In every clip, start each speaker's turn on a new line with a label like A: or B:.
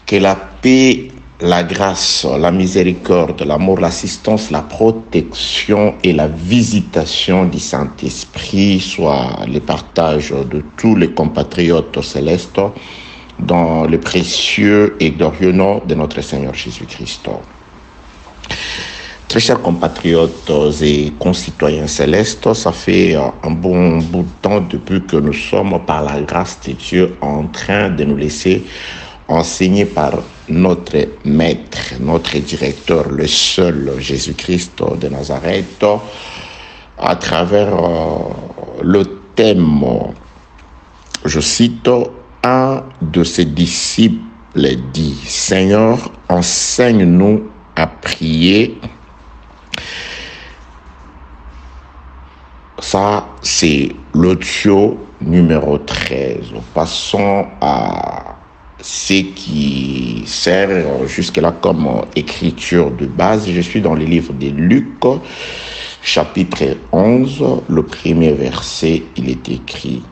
A: Que la paix, la grâce, la miséricorde, l'amour, l'assistance, la protection et la visitation du Saint-Esprit soient les partages de tous les compatriotes célestes dans le précieux et glorieux nom de notre Seigneur Jésus-Christ. Très chers compatriotes et concitoyens célestes, ça fait un bon bout de temps depuis que nous sommes, par la grâce de Dieu, en train de nous laisser enseigner par notre maître, notre directeur, le seul Jésus-Christ de Nazareth, à travers le thème, je cite, un de ses disciples dit, Seigneur, enseigne-nous à prier. Ça, c'est l'audio numéro 13. Passons à ce qui sert jusque-là comme écriture de base. Je suis dans le livre de Luc, chapitre 11, le premier verset, il est écrit.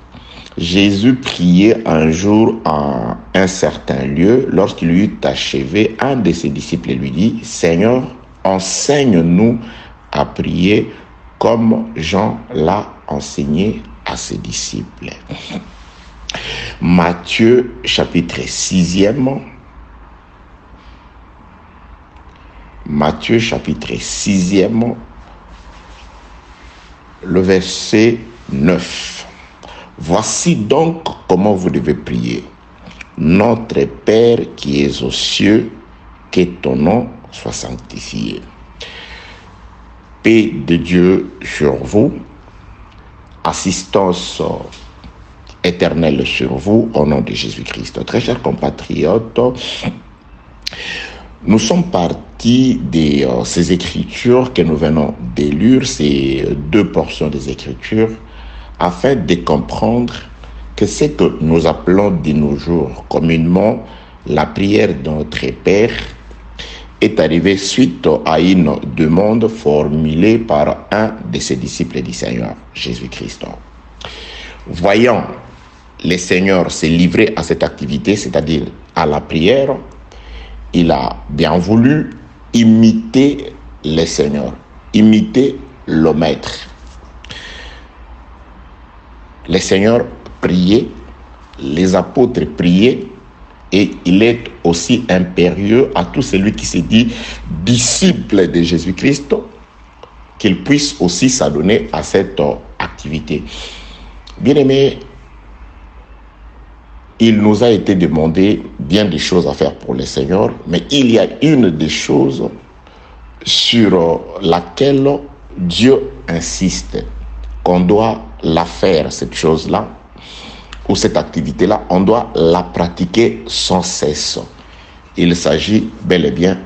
A: Jésus priait un jour en un certain lieu. Lorsqu'il eut achevé, un de ses disciples lui dit, Seigneur, enseigne-nous à prier comme Jean l'a enseigné à ses disciples. Matthieu, chapitre 6e. Matthieu, chapitre 6e, le verset 9. Voici donc comment vous devez prier. Notre Père qui es aux cieux, que ton nom soit sanctifié. Paix de Dieu sur vous, assistance éternelle sur vous, au nom de Jésus-Christ. Très chers compatriotes, nous sommes partis de ces écritures que nous venons de lire, ces deux portions des écritures, afin de comprendre que ce que nous appelons de nos jours communément la prière de notre Père est arrivé suite à une demande formulée par un de ses disciples du Seigneur, Jésus-Christ. Voyant le Seigneur se livrer à cette activité, c'est-à-dire à la prière, il a bien voulu imiter le Seigneur, imiter le Maître. Le Seigneur priait, les apôtres priaient, et il est aussi impérieux à tout celui qui se dit disciple de Jésus-Christ, qu'il puisse aussi s'adonner à cette activité. Bien-aimés, il nous a été demandé bien des choses à faire pour le Seigneur, mais il y a une des choses sur laquelle Dieu insiste, qu'on doit la faire, cette chose-là, ou cette activité-là, on doit la pratiquer sans cesse. Il s'agit bel et bien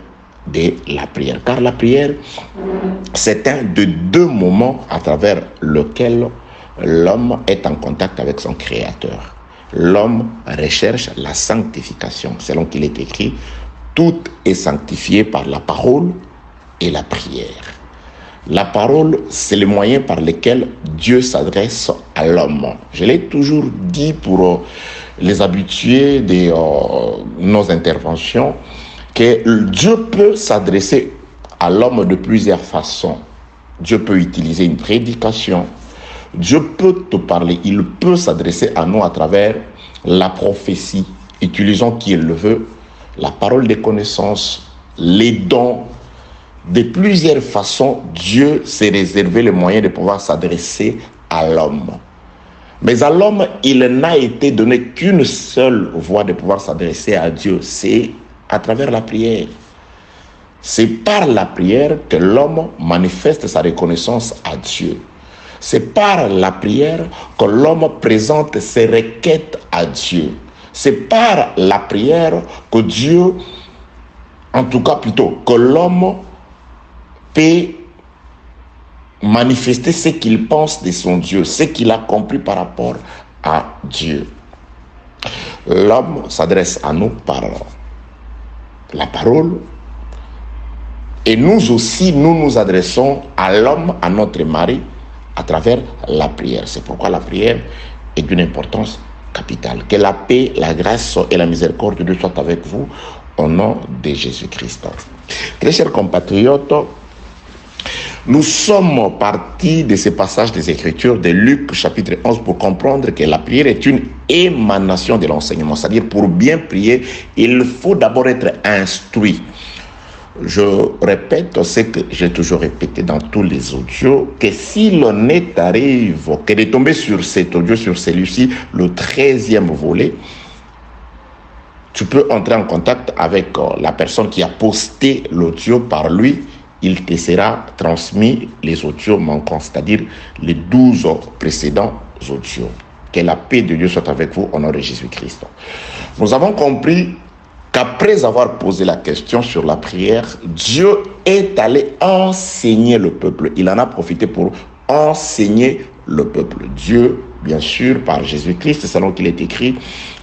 A: de la prière. Car la prière, c'est un de deux moments à travers lesquels l'homme est en contact avec son Créateur. L'homme recherche la sanctification. Selon qu'il est écrit, tout est sanctifié par la parole et la prière. La parole, c'est le moyen par lequel Dieu s'adresse à l'homme. Je l'ai toujours dit pour les habitués de nos interventions, que Dieu peut s'adresser à l'homme de plusieurs façons. Dieu peut utiliser une prédication. Dieu peut te parler. Il peut s'adresser à nous à travers la prophétie, utilisant qui il le veut, la parole des connaissances, les dons. De plusieurs façons, Dieu s'est réservé le moyen de pouvoir s'adresser à l'homme. Mais à l'homme, il n'a été donné qu'une seule voie de pouvoir s'adresser à Dieu, c'est à travers la prière. C'est par la prière que l'homme manifeste sa reconnaissance à Dieu. C'est par la prière que l'homme présente ses requêtes à Dieu. C'est par la prière que Dieu, en tout cas plutôt, que l'homme peut manifester ce qu'il pense de son Dieu, ce qu'il a compris par rapport à Dieu. L'homme s'adresse à nous par la parole, et nous aussi, nous nous adressons à l'homme, à notre mari, à travers la prière. C'est pourquoi la prière est d'une importance capitale. Que la paix, la grâce et la miséricorde de Dieu soient avec vous, au nom de Jésus-Christ. Très chers compatriotes, nous sommes partis de ce passage des Écritures de Luc chapitre 11 pour comprendre que la prière est une émanation de l'enseignement. C'est-à-dire, pour bien prier, il faut d'abord être instruit. Je répète ce que j'ai toujours répété dans tous les audios, que si l'honnête arrive que de tomber sur cet audio, sur celui-ci, le 13e volet, tu peux entrer en contact avec la personne qui a posté l'audio par lui. Il te sera transmis les audios manquants, c'est-à-dire les 12 précédents audios. Que la paix de Dieu soit avec vous au nom de Jésus-Christ. Nous avons compris qu'après avoir posé la question sur la prière, Dieu est allé enseigner le peuple. Il en a profité pour enseigner le peuple. Dieu, bien sûr, par Jésus-Christ, selon qu'il est écrit,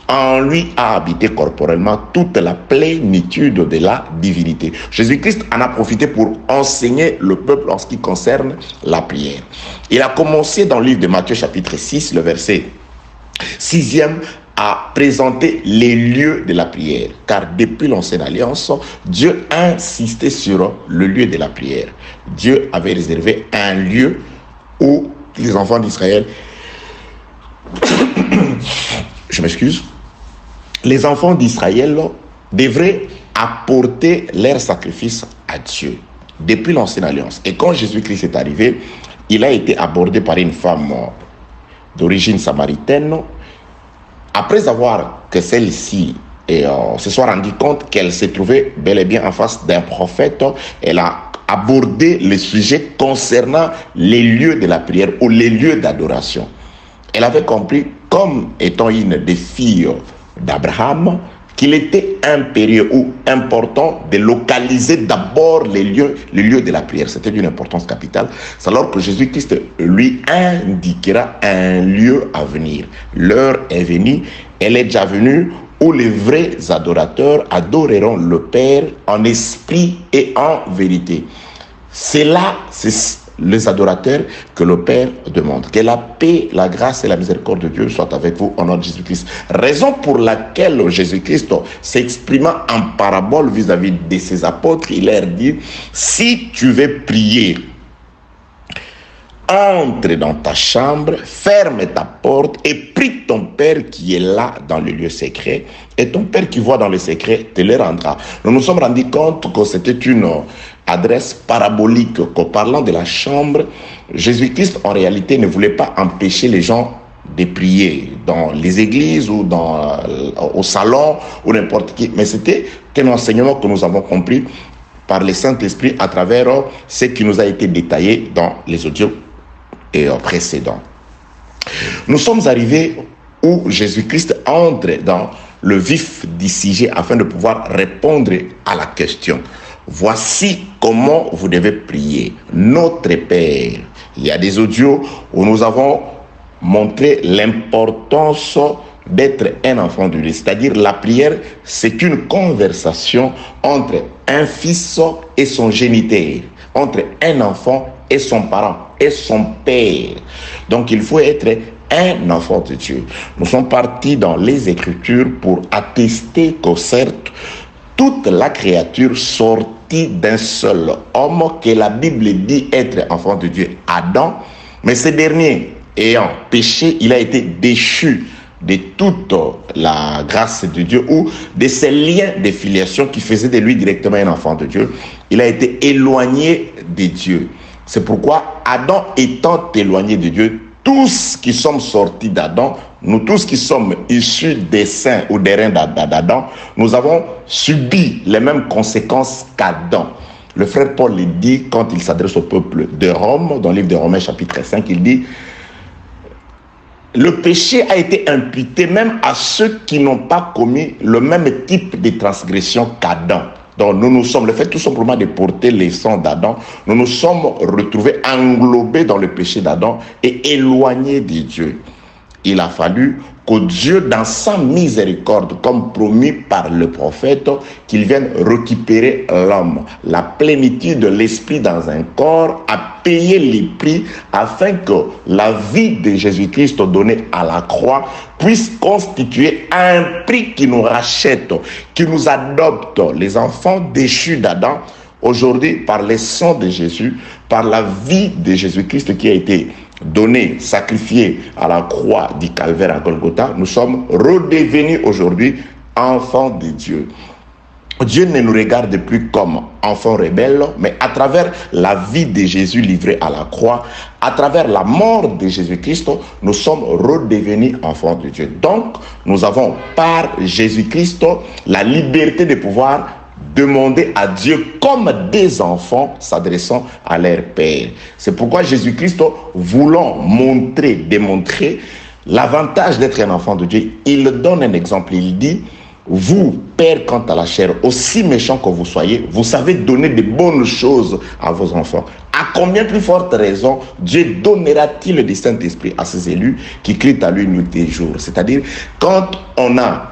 A: en lui a habité corporellement toute la plénitude de la divinité. Jésus-Christ en a profité pour enseigner le peuple en ce qui concerne la prière. Il a commencé dans le livre de Matthieu chapitre 6, le verset 6e, à présenter les lieux de la prière. Car depuis l'Ancienne Alliance, Dieu a insisté sur le lieu de la prière. Dieu avait réservé un lieu où les enfants d'Israël, je m'excuse, les enfants d'Israël devraient apporter leur sacrifice à Dieu depuis l'Ancienne Alliance. Et quand Jésus-Christ est arrivé, il a été abordé par une femme d'origine samaritaine. Après avoir que celle-ci se soit rendue compte qu'elle s'est trouvée bel et bien en face d'un prophète, elle a abordé le sujet concernant les lieux de la prière ou les lieux d'adoration. Elle avait compris, comme étant une des filles d'Abraham, qu'il était impérieux ou important de localiser d'abord les lieux de la prière. C'était d'une importance capitale. C'est alors que Jésus-Christ lui indiquera un lieu à venir. L'heure est venue, elle est déjà venue, où les vrais adorateurs adoreront le Père en esprit et en vérité. C'est là, c'est les adorateurs que le Père demande. Que la paix, la grâce et la miséricorde de Dieu soient avec vous au nom de Jésus-Christ. Raison pour laquelle Jésus-Christ s'exprimant en parabole vis-à-vis de ses apôtres, il leur dit, si tu veux prier, entre dans ta chambre, ferme ta porte et prie ton Père qui est là dans le lieu secret. Et ton Père qui voit dans le secret te le rendra. Nous nous sommes rendus compte que c'était une adresse parabolique, qu'en parlant de la chambre, Jésus-Christ en réalité ne voulait pas empêcher les gens de prier dans les églises ou au salon ou n'importe qui. Mais c'était un enseignement que nous avons compris par le Saint-Esprit à travers ce qui nous a été détaillé dans les audios précédents. Nous sommes arrivés où Jésus-Christ entre dans le vif du sujet afin de pouvoir répondre à la question. Voici comment vous devez prier. Notre Père. Il y a des audios où nous avons montré l'importance d'être un enfant de Dieu. C'est-à-dire la prière, c'est une conversation entre un fils et son géniteur, entre un enfant et son parent et son père. Donc il faut être un enfant de Dieu. Nous sommes partis dans les Écritures pour attester que certes, toute la créature sortie d'un seul homme, que la Bible dit être enfant de Dieu, Adam, mais ce dernier ayant péché, il a été déchu de toute la grâce de Dieu ou de ces liens de filiation qui faisaient de lui directement un enfant de Dieu. Il a été éloigné de Dieu. C'est pourquoi Adam étant éloigné de Dieu, tous qui sommes sortis d'Adam, nous tous qui sommes issus des seins ou des reins d'Adam, nous avons subi les mêmes conséquences qu'Adam. Le frère Paul le dit quand il s'adresse au peuple de Rome, dans le livre de Romains chapitre 5, il dit « Le péché a été imputé même à ceux qui n'ont pas commis le même type de transgression qu'Adam. » Donc nous nous sommes, le fait tout simplement de porter les sangs d'Adam, nous nous sommes retrouvés englobés dans le péché d'Adam et éloignés de Dieu. il a fallu que Dieu, dans sa miséricorde, comme promis par le prophète, qu'il vienne récupérer l'homme, la plénitude de l'esprit dans un corps, a payé les prix afin que la vie de Jésus-Christ donnée à la croix puisse constituer un prix qui nous rachète, qui nous adopte, les enfants déchus d'Adam, aujourd'hui par le sang de Jésus, par la vie de Jésus-Christ qui a été donné, sacrifié à la croix du calvaire à Golgotha, nous sommes redevenus aujourd'hui enfants de Dieu. Dieu ne nous regarde plus comme enfants rebelles, mais à travers la vie de Jésus livrée à la croix, à travers la mort de Jésus-Christ, nous sommes redevenus enfants de Dieu. Donc, nous avons par Jésus-Christ la liberté de pouvoir demander à Dieu comme des enfants s'adressant à leur Père. C'est pourquoi Jésus-Christ, voulant démontrer l'avantage d'être un enfant de Dieu, il donne un exemple. Il dit, vous, Père, quant à la chair, aussi méchant que vous soyez, vous savez donner de bonnes choses à vos enfants. À combien plus forte raison Dieu donnera-t-il le Saint-Esprit à ses élus qui crient à lui nuit et jour? C'est-à-dire, quand on a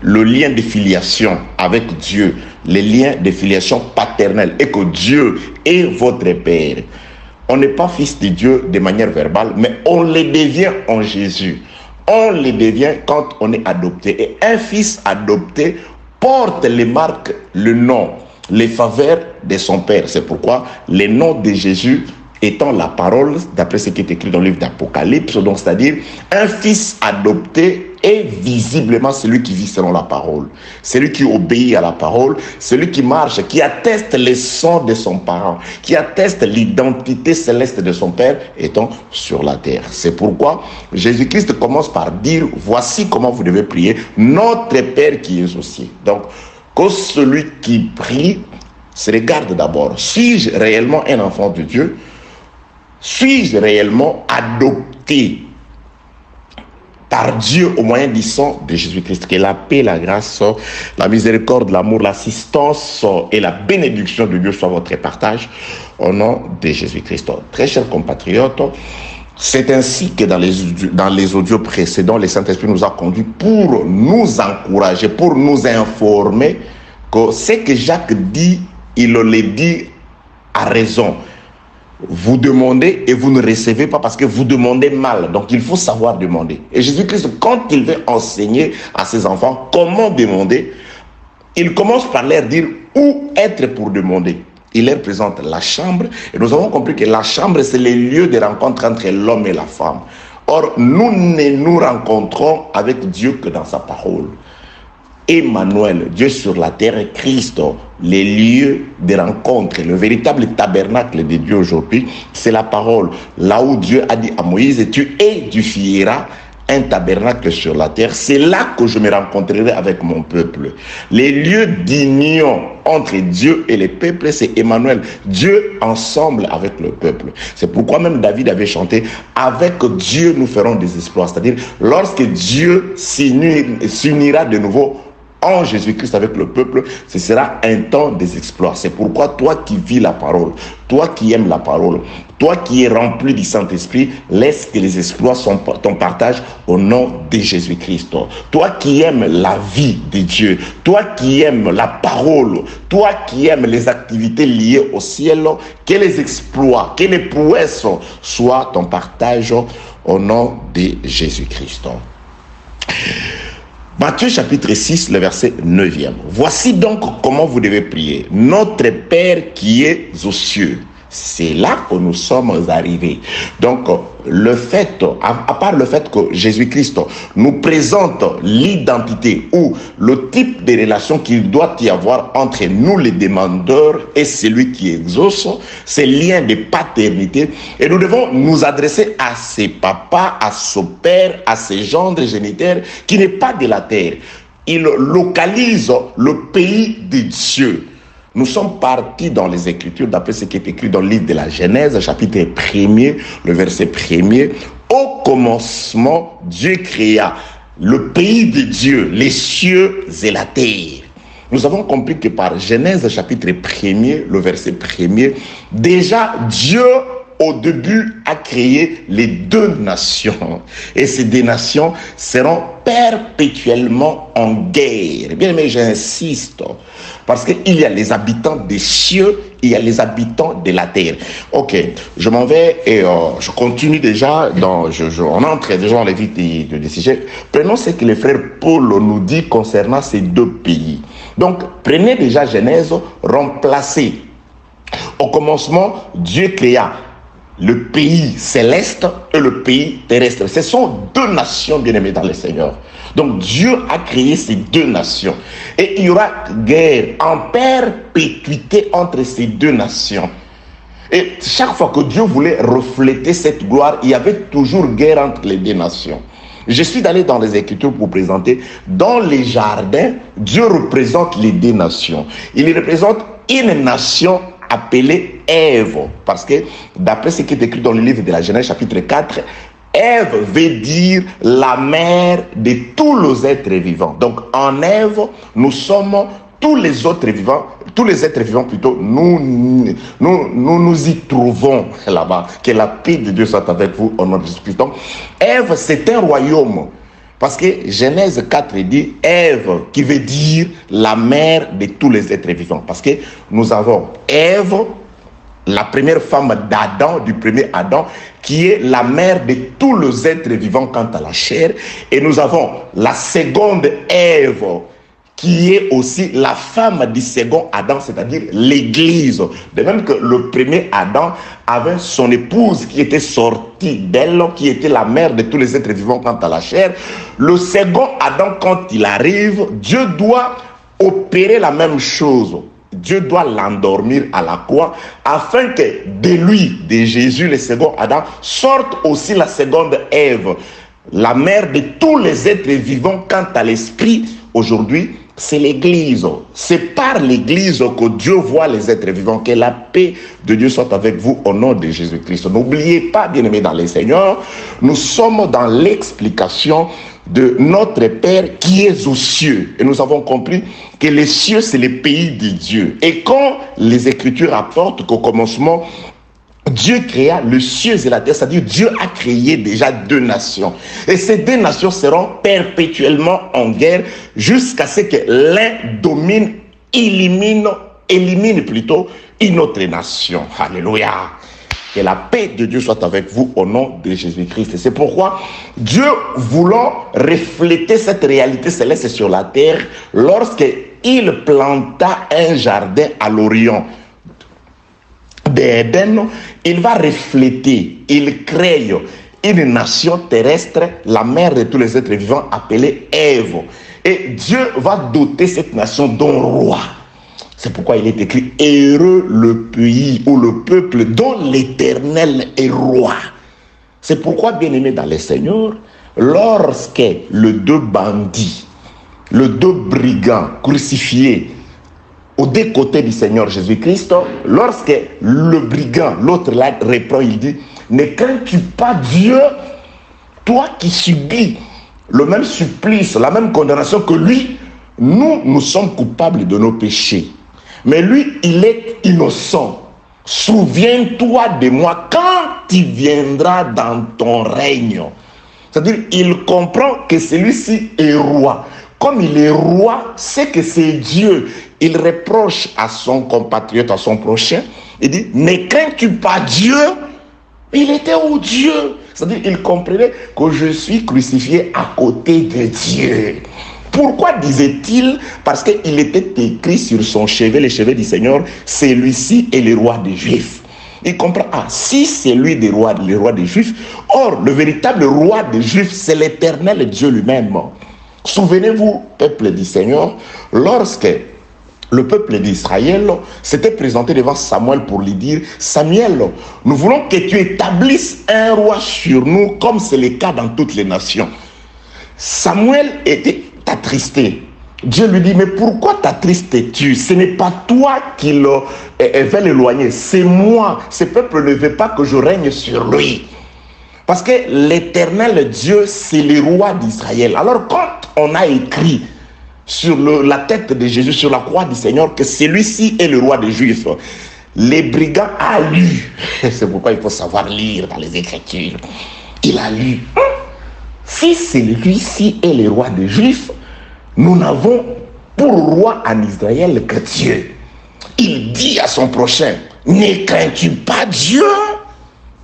A: le lien de filiation avec Dieu, les liens de filiation paternelle, et que Dieu est votre Père, on n'est pas fils de Dieu de manière verbale, mais on le devient en Jésus. On le devient quand on est adopté. Et un fils adopté porte les marques, le nom, les faveurs de son Père. C'est pourquoi le nom de Jésus étant la parole, d'après ce qui est écrit dans le livre d'Apocalypse, donc c'est-à-dire un fils adopté est visiblement celui qui vit selon la parole, celui qui obéit à la parole, celui qui marche, qui atteste les sons de son parent, qui atteste l'identité céleste de son Père étant sur la terre. C'est pourquoi Jésus-Christ commence par dire, voici comment vous devez prier, notre Père qui est aux cieux. Donc, que celui qui prie se regarde d'abord, suis-je réellement un enfant de Dieu? Suis-je réellement adopté par Dieu au moyen du sang de Jésus-Christ? Que la paix, la grâce, la miséricorde, l'amour, l'assistance et la bénédiction de Dieu soient votre partage au nom de Jésus-Christ. Très chers compatriotes, c'est ainsi que dans les audios précédents, le Saint-Esprit nous a conduits pour nous encourager, pour nous informer que ce que Jacques dit, il le dit à raison. Vous demandez et vous ne recevez pas parce que vous demandez mal. Donc, il faut savoir demander. Et Jésus-Christ, quand il veut enseigner à ses enfants comment demander, il commence par leur dire où être pour demander. Il leur présente la chambre. Et nous avons compris que la chambre, c'est le lieu de rencontre entre l'homme et la femme. Or, nous ne nous rencontrons avec Dieu que dans sa parole. Emmanuel, Dieu sur la terre, Christ, les lieux de rencontre, le véritable tabernacle de Dieu aujourd'hui, c'est la parole. Là où Dieu a dit à Moïse, tu édifieras un tabernacle sur la terre, c'est là que je me rencontrerai avec mon peuple. Les lieux d'union entre Dieu et les peuples, c'est Emmanuel, Dieu ensemble avec le peuple. C'est pourquoi même David avait chanté, avec Dieu nous ferons des exploits. C'est-à-dire, lorsque Dieu s'unira de nouveau en Jésus-Christ avec le peuple, ce sera un temps des exploits. C'est pourquoi toi qui vis la parole, toi qui aimes la parole, toi qui es rempli du Saint-Esprit, laisse que les exploits soient ton partage au nom de Jésus-Christ. Toi qui aimes la vie de Dieu, toi qui aimes la parole, toi qui aimes les activités liées au ciel, que les exploits, que les prouesses soient ton partage au nom de Jésus-Christ. Matthieu chapitre 6, le verset 9e. Voici donc comment vous devez prier. Notre Père qui est aux cieux. C'est là que nous sommes arrivés. Donc, le fait, à part le fait que Jésus-Christ nous présente l'identité ou le type de relation qu'il doit y avoir entre nous les demandeurs et celui qui exauce, ces liens de paternité, et nous devons nous adresser à ses papas, à son père, à ses gendres géniteurs qui n'est pas de la terre. Il localise le pays de Dieu. Nous sommes partis dans les Écritures, d'après ce qui est écrit dans le livre de la Genèse, chapitre 1er, le verset 1er. Au commencement, Dieu créa le pays de Dieu, les cieux et la terre. Nous avons compris que par Genèse, chapitre 1er, le verset 1er, déjà Dieu au début, a créé les deux nations. Et ces deux nations seront perpétuellement en guerre. Bien aimé, j'insiste, parce qu'il y a les habitants des cieux, il y a les habitants de la terre. Ok, je m'en vais et je continue déjà, on entre déjà dans les vies des sujets. Prenons ce que le frère Paul nous dit concernant ces deux pays. Donc, prenez déjà Genèse, remplacez. Au commencement, Dieu créa le pays céleste et le pays terrestre. Ce sont deux nations bien-aimées dans le Seigneur. Donc Dieu a créé ces deux nations. Et il y aura guerre en perpétuité entre ces deux nations. Et chaque fois que Dieu voulait refléter cette gloire, il y avait toujours guerre entre les deux nations. Je suis allé dans les Écritures pour présenter, dans les jardins, Dieu représente les deux nations. Il représente une nation appelée Ève, parce que d'après ce qui est écrit dans le livre de la Genèse chapitre 4, Ève veut dire la mère de tous les êtres vivants. Donc en Ève, nous sommes tous les autres vivants, tous les êtres vivants plutôt, nous y trouvons là-bas. Que la paix de Dieu soit avec vous au nom de Jésus-Christ. Donc Ève, c'est un royaume. Parce que Genèse 4 dit Ève, qui veut dire la mère de tous les êtres vivants. Parce que nous avons Ève, la première femme d'Adam, du premier Adam, qui est la mère de tous les êtres vivants quant à la chair. Et nous avons la seconde Ève, qui est aussi la femme du second Adam, c'est-à-dire l'Église. De même que le premier Adam avait son épouse qui était sortie d'elle, qui était la mère de tous les êtres vivants quant à la chair. Le second Adam, quand il arrive, Dieu doit opérer la même chose. Dieu doit l'endormir à la croix afin que de lui, de Jésus, le second Adam, sorte aussi la seconde Ève, la mère de tous les êtres vivants quant à l'esprit. Aujourd'hui, c'est l'Église. C'est par l'Église que Dieu voit les êtres vivants. Que la paix de Dieu soit avec vous au nom de Jésus-Christ. N'oubliez pas, bien-aimés dans le Seigneur, nous sommes dans l'explication de notre Père qui est aux cieux. Et nous avons compris que les cieux, c'est le pays de Dieu. Et quand les Écritures rapportent qu'au commencement, Dieu créa le ciel et la terre, c'est-à-dire Dieu a créé déjà deux nations. Et ces deux nations seront perpétuellement en guerre jusqu'à ce que l'un domine, élimine plutôt une autre nation. Alléluia. Que la paix de Dieu soit avec vous au nom de Jésus-Christ. C'est pourquoi Dieu, voulant refléter cette réalité céleste sur la terre, lorsqu'il planta un jardin à l'Orient d'Éden, il va refléter, il crée une nation terrestre, la mère de tous les êtres vivants, appelée Ève. Et Dieu va doter cette nation d'un roi. C'est pourquoi il est écrit « Heureux le pays ou le peuple dont l'Éternel est roi ». C'est pourquoi, bien-aimés dans le Seigneur, lorsque les deux bandits, les deux brigands crucifiés aux deux côtés du Seigneur Jésus-Christ, lorsque le brigand, l'autre là, reprend, il dit « Ne crains-tu pas Dieu, toi qui subis le même supplice, la même condamnation que lui? Nous sommes coupables de nos péchés. Mais lui, il est innocent. Souviens-toi de moi quand il viendra dans ton règne. » C'est-à-dire, il comprend que celui-ci est roi. Comme il est roi, c'est que c'est Dieu. Il reproche à son compatriote, à son prochain, il dit, ne crains-tu pas Dieu? Il était au Dieu. C'est-à-dire, il comprenait que je suis crucifié à côté de Dieu. Pourquoi disait-il? Parce qu'il était écrit sur son chevet, le chevet du Seigneur, celui-ci est le roi des Juifs. Il comprend, si c'est lui le roi des Juifs, or le véritable roi des Juifs, c'est l'Éternel Dieu lui-même. Souvenez-vous, peuple du Seigneur, lorsque le peuple d'Israël s'était présenté devant Samuel pour lui dire, Samuel, nous voulons que tu établisses un roi sur nous, comme c'est le cas dans toutes les nations. Samuel était attristé. Dieu lui dit, mais pourquoi t'attristes-tu? Ce n'est pas toi qui va l'éloigner, c'est moi. Ce peuple ne veut pas que je règne sur lui. Parce que l'Éternel Dieu, c'est le roi d'Israël. Alors quand on a écrit sur la tête de Jésus, sur la croix du Seigneur, que celui-ci est le roi des Juifs, Les brigands a lu. C'est pourquoi il faut savoir lire dans les Écritures. Il a lu. Si celui-ci est le roi des Juifs, nous n'avons pour roi en Israël que Dieu. Il dit à son prochain, ne crains-tu pas Dieu?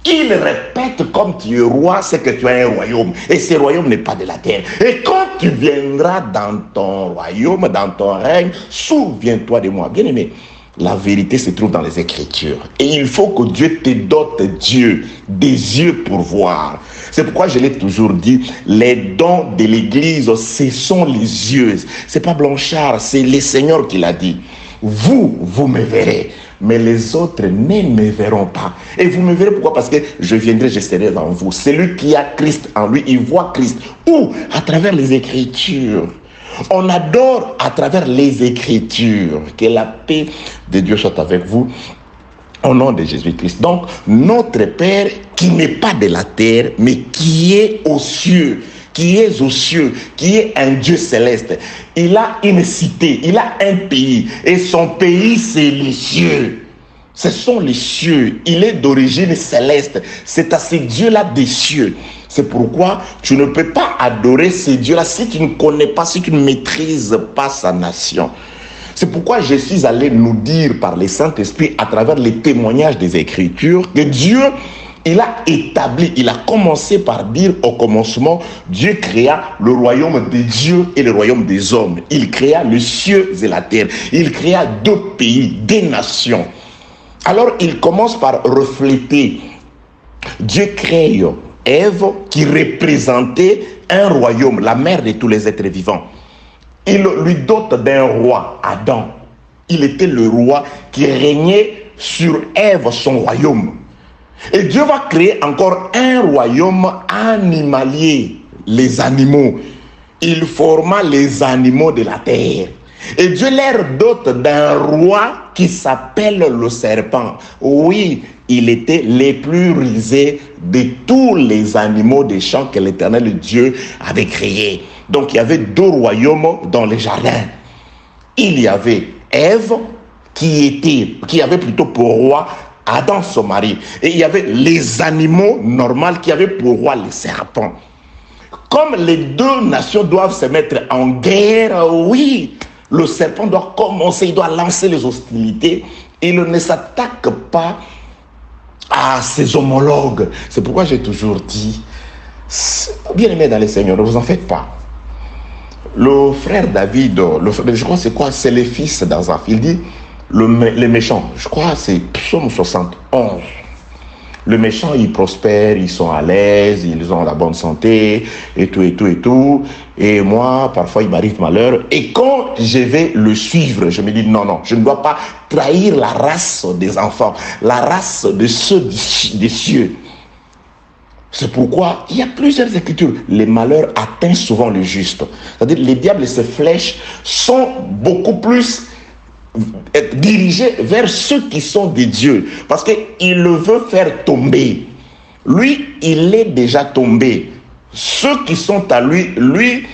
A: Il répète comme tu es roi, c'est que tu as un royaume. Et ce royaume n'est pas de la terre. Et quand tu viendras dans ton royaume, dans ton règne, souviens-toi de moi. Bien aimé, la vérité se trouve dans les Écritures. Et il faut que Dieu te dote, Dieu, des yeux pour voir. C'est pourquoi je l'ai toujours dit, les dons de l'Église, ce sont les yeux. C'est pas Blanchard, c'est le Seigneur qui l'a dit. Vous me verrez, mais les autres ne me verront pas. Et vous me verrez pourquoi? Parce que je viendrai, je serai dans vous. Celui qui a Christ en lui, il voit Christ. Où? À travers les Écritures. On adore à travers les Écritures. Que la paix de Dieu soit avec vous. Au nom de Jésus-Christ. Donc, notre Père qui n'est pas de la terre, mais qui est aux cieux, qui est aux cieux, qui est un Dieu céleste. Il a une cité, il a un pays, et son pays, c'est les cieux. Ce sont les cieux. Il est d'origine céleste. C'est à ce Dieu-là des cieux. C'est pourquoi tu ne peux pas adorer ce Dieu-là si tu ne connais pas, si tu ne maîtrises pas sa nation. C'est pourquoi je suis allé nous dire par le Saint-Esprit, à travers les témoignages des Écritures, que Dieu, il a établi, il a commencé par dire au commencement, Dieu créa le royaume de Dieu et le royaume des hommes. Il créa les cieux et la terre. Il créa deux pays, deux nations. Alors il commence par refléter. Dieu crée Ève qui représentait un royaume, la mère de tous les êtres vivants. Il lui dote d'un roi, Adam. Il était le roi qui régnait sur Ève, son royaume. Et Dieu va créer encore un royaume animalier, les animaux. Il forma les animaux de la terre. Et Dieu leur dote d'un roi qui s'appelle le serpent. Oui, il était le plus rusé de tous les animaux des champs que l'Éternel Dieu avait créés. Donc il y avait deux royaumes dans les jardins. Il y avait Ève qui avait plutôt pour roi Adam son mari. Et il y avait les animaux normaux qui avaient pour roi les serpents. Comme les deux nations doivent se mettre en guerre, oui, le serpent doit commencer, il doit lancer les hostilités. Il ne s'attaque pas à ses homologues. C'est pourquoi j'ai toujours dit, bien aimé dans les Seigneurs, ne vous en faites pas. Le frère David, je crois c'est quoi? C'est le fils d'Azaph. Il dit, les méchants, je crois c'est Psaume 71. Le méchant, ils prospèrent, ils sont à l'aise, ils ont la bonne santé, et tout, et tout, et tout. Et moi, parfois, il m'arrive malheur. Et quand je vais le suivre, je me dis, non, non, je ne dois pas trahir la race des enfants, la race de ceux des cieux. C'est pourquoi il y a plusieurs écritures. Les malheurs atteignent souvent le juste. C'est-à-dire les diables et ses flèches sont beaucoup plus dirigés vers ceux qui sont des dieux. Parce qu'il le veut faire tomber. Lui, il est déjà tombé. Ceux qui sont à lui, lui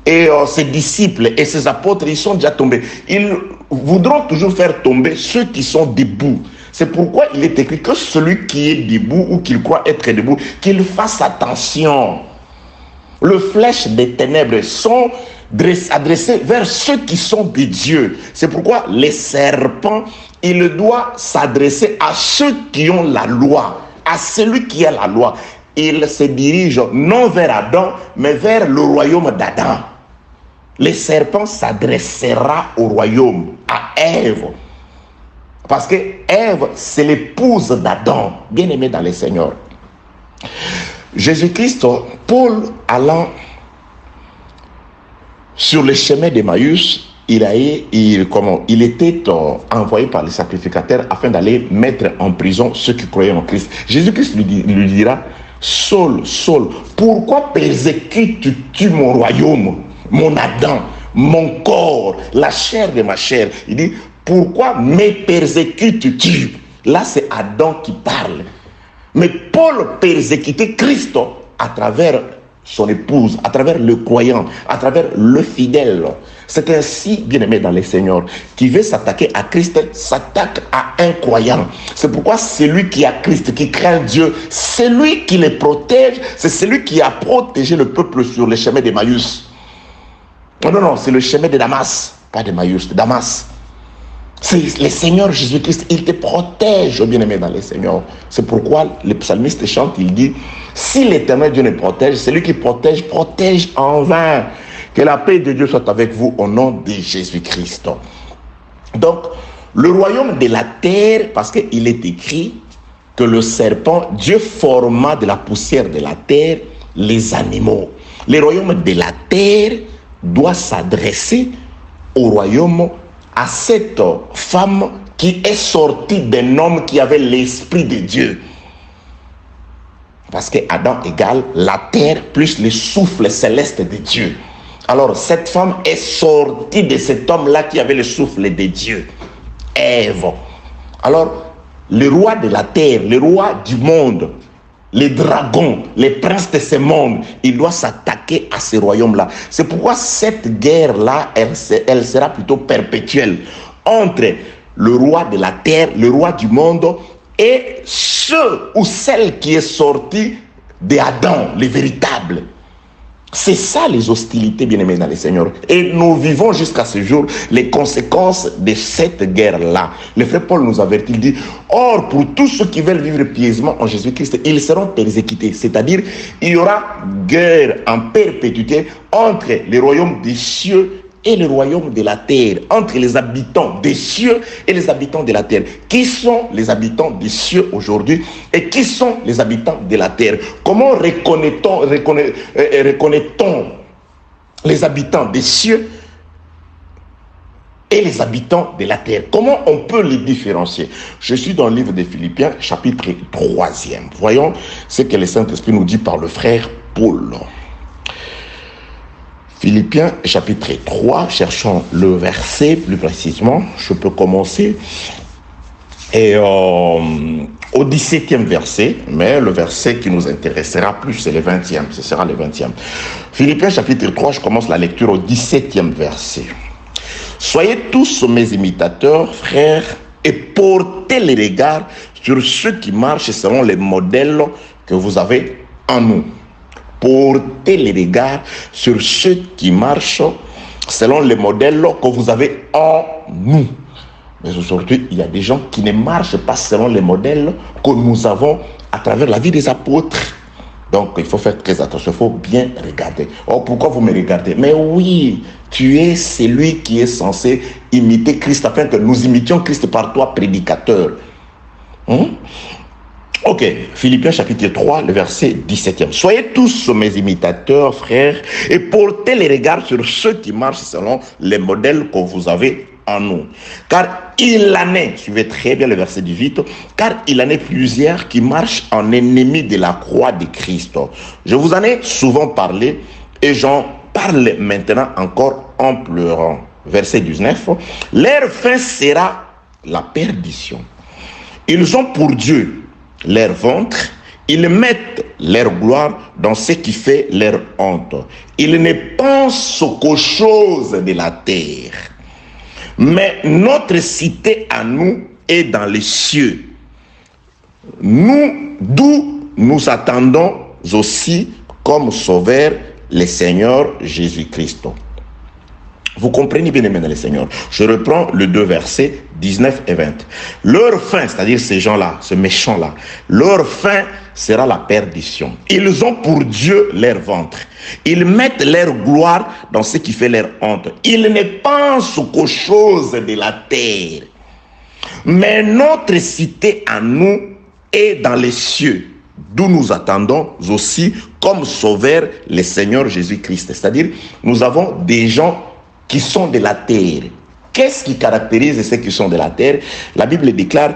A: et ses disciples et ses apôtres, ils sont déjà tombés. Ils voudront toujours faire tomber ceux qui sont debout. C'est pourquoi il est écrit que celui qui est debout ou qu'il croit être debout, qu'il fasse attention. Les flèches des ténèbres sont adressées vers ceux qui sont des dieux. C'est pourquoi les serpents, il doit s'adresser à ceux qui ont la loi, à celui qui a la loi. Il se dirige non vers Adam, mais vers le royaume d'Adam. Le serpent s'adressera au royaume, à Ève. Parce que Ève, c'est l'épouse d'Adam, bien aimé dans le Seigneur. Jésus-Christ, Paul allant sur le chemin d'Emmaüs, il était envoyé par les sacrificateurs afin d'aller mettre en prison ceux qui croyaient en Christ. Jésus-Christ lui dira, Saul, Saul, pourquoi persécutes-tu mon royaume, mon Adam, mon corps, la chair de ma chair? Il dit, pourquoi me persécutes-tu? Là, c'est Adam qui parle. Mais Paul persécutait Christ à travers son épouse, à travers le croyant, à travers le fidèle. C'est ainsi, bien-aimé dans les Seigneurs, qui veut s'attaquer à Christ, s'attaque à un croyant. C'est pourquoi celui qui a Christ, qui craint Dieu, c'est lui qui les protège, c'est celui qui a protégé le peuple sur le chemin d'Emmaüs. Non, c'est le chemin de Damas, pas d'Emmaüs, de Damas. C'est le Seigneur Jésus-Christ, il te protège, bien-aimé dans les Seigneurs. C'est pourquoi le psalmiste chante, il dit, si l'Éternel Dieu nous protège, celui qui protège, protège en vain. Que la paix de Dieu soit avec vous au nom de Jésus-Christ. Donc, le royaume de la terre, parce qu'il est écrit que le serpent, Dieu forma de la poussière de la terre les animaux. Le royaume de la terre doit s'adresser au royaume, à cette femme qui est sortie d'un homme qui avait l'esprit de Dieu. Parce que Adam égale la terre plus le souffle céleste de Dieu. Alors, cette femme est sortie de cet homme-là qui avait le souffle de Dieu. Ève. Alors, le roi de la terre, le roi du monde, les dragons, les princes de ce monde, il doit s'attaquer à ce royaume-là. C'est pourquoi cette guerre-là, elle sera plutôt perpétuelle entre le roi de la terre, le roi du monde, et ceux ou celle qui est sorti d'Adam, les véritables. C'est ça les hostilités, bien-aimés dans les Seigneurs. Et nous vivons jusqu'à ce jour les conséquences de cette guerre-là. Le frère Paul nous avertit, il dit, or pour tous ceux qui veulent vivre pieusement en Jésus-Christ, ils seront persécutés. C'est-à-dire, il y aura guerre en perpétuité entre les royaumes des cieux et le royaume de la terre, entre les habitants des cieux et les habitants de la terre. Qui sont les habitants des cieux aujourd'hui et qui sont les habitants de la terre? Comment reconnaît-on les habitants des cieux et les habitants de la terre? Comment on peut les différencier? Je suis dans le livre des Philippiens, chapitre 3e. Voyons ce que le Saint-Esprit nous dit par le frère Paul. Philippiens chapitre 3, cherchons le verset plus précisément. Je peux commencer et au 17e verset, mais le verset qui nous intéressera plus, c'est le 20e, ce sera le 20e. Philippiens chapitre 3, je commence la lecture au 17e verset. Soyez tous mes imitateurs, frères, et portez les regards sur ceux qui marchent selon les modèles que vous avez en nous. Portez les regards sur ceux qui marchent selon les modèles que vous avez en nous. Mais aujourd'hui, il y a des gens qui ne marchent pas selon les modèles que nous avons à travers la vie des apôtres. Donc, il faut faire très attention, il faut bien regarder. Oh, pourquoi vous me regardez? Mais oui, tu es celui qui est censé imiter Christ afin que nous imitions Christ par toi, prédicateur. Ok, Philippiens chapitre 3, le verset 17e. Soyez tous mes imitateurs, frères, et portez les regards sur ceux qui marchent selon les modèles que vous avez en nous. Car il en est, suivez très bien le verset 18, car il en est plusieurs qui marchent en ennemis de la croix de Christ. Je vous en ai souvent parlé et j'en parle maintenant encore en pleurant. Verset 19, leur fin sera la perdition. Ils ont pour Dieu leur ventre, ils mettent leur gloire dans ce qui fait leur honte. Ils ne pensent qu'aux choses de la terre. Mais notre cité à nous est dans les cieux. Nous, d'où nous attendons aussi comme sauveur le Seigneur Jésus-Christ. Vous comprenez bien, aimés dans le Seigneur. Je reprends les deux versets 19 et 20. Leur fin, c'est-à-dire ces gens-là, ces méchants-là, leur fin sera la perdition. Ils ont pour Dieu leur ventre. Ils mettent leur gloire dans ce qui fait leur honte. Ils ne pensent qu'aux choses de la terre. Mais notre cité à nous est dans les cieux, d'où nous attendons aussi comme sauveur le Seigneur Jésus-Christ. C'est-à-dire, nous avons des gens qui sont de la terre. Qu'est-ce qui caractérise ceux qui sont de la terre? La Bible déclare,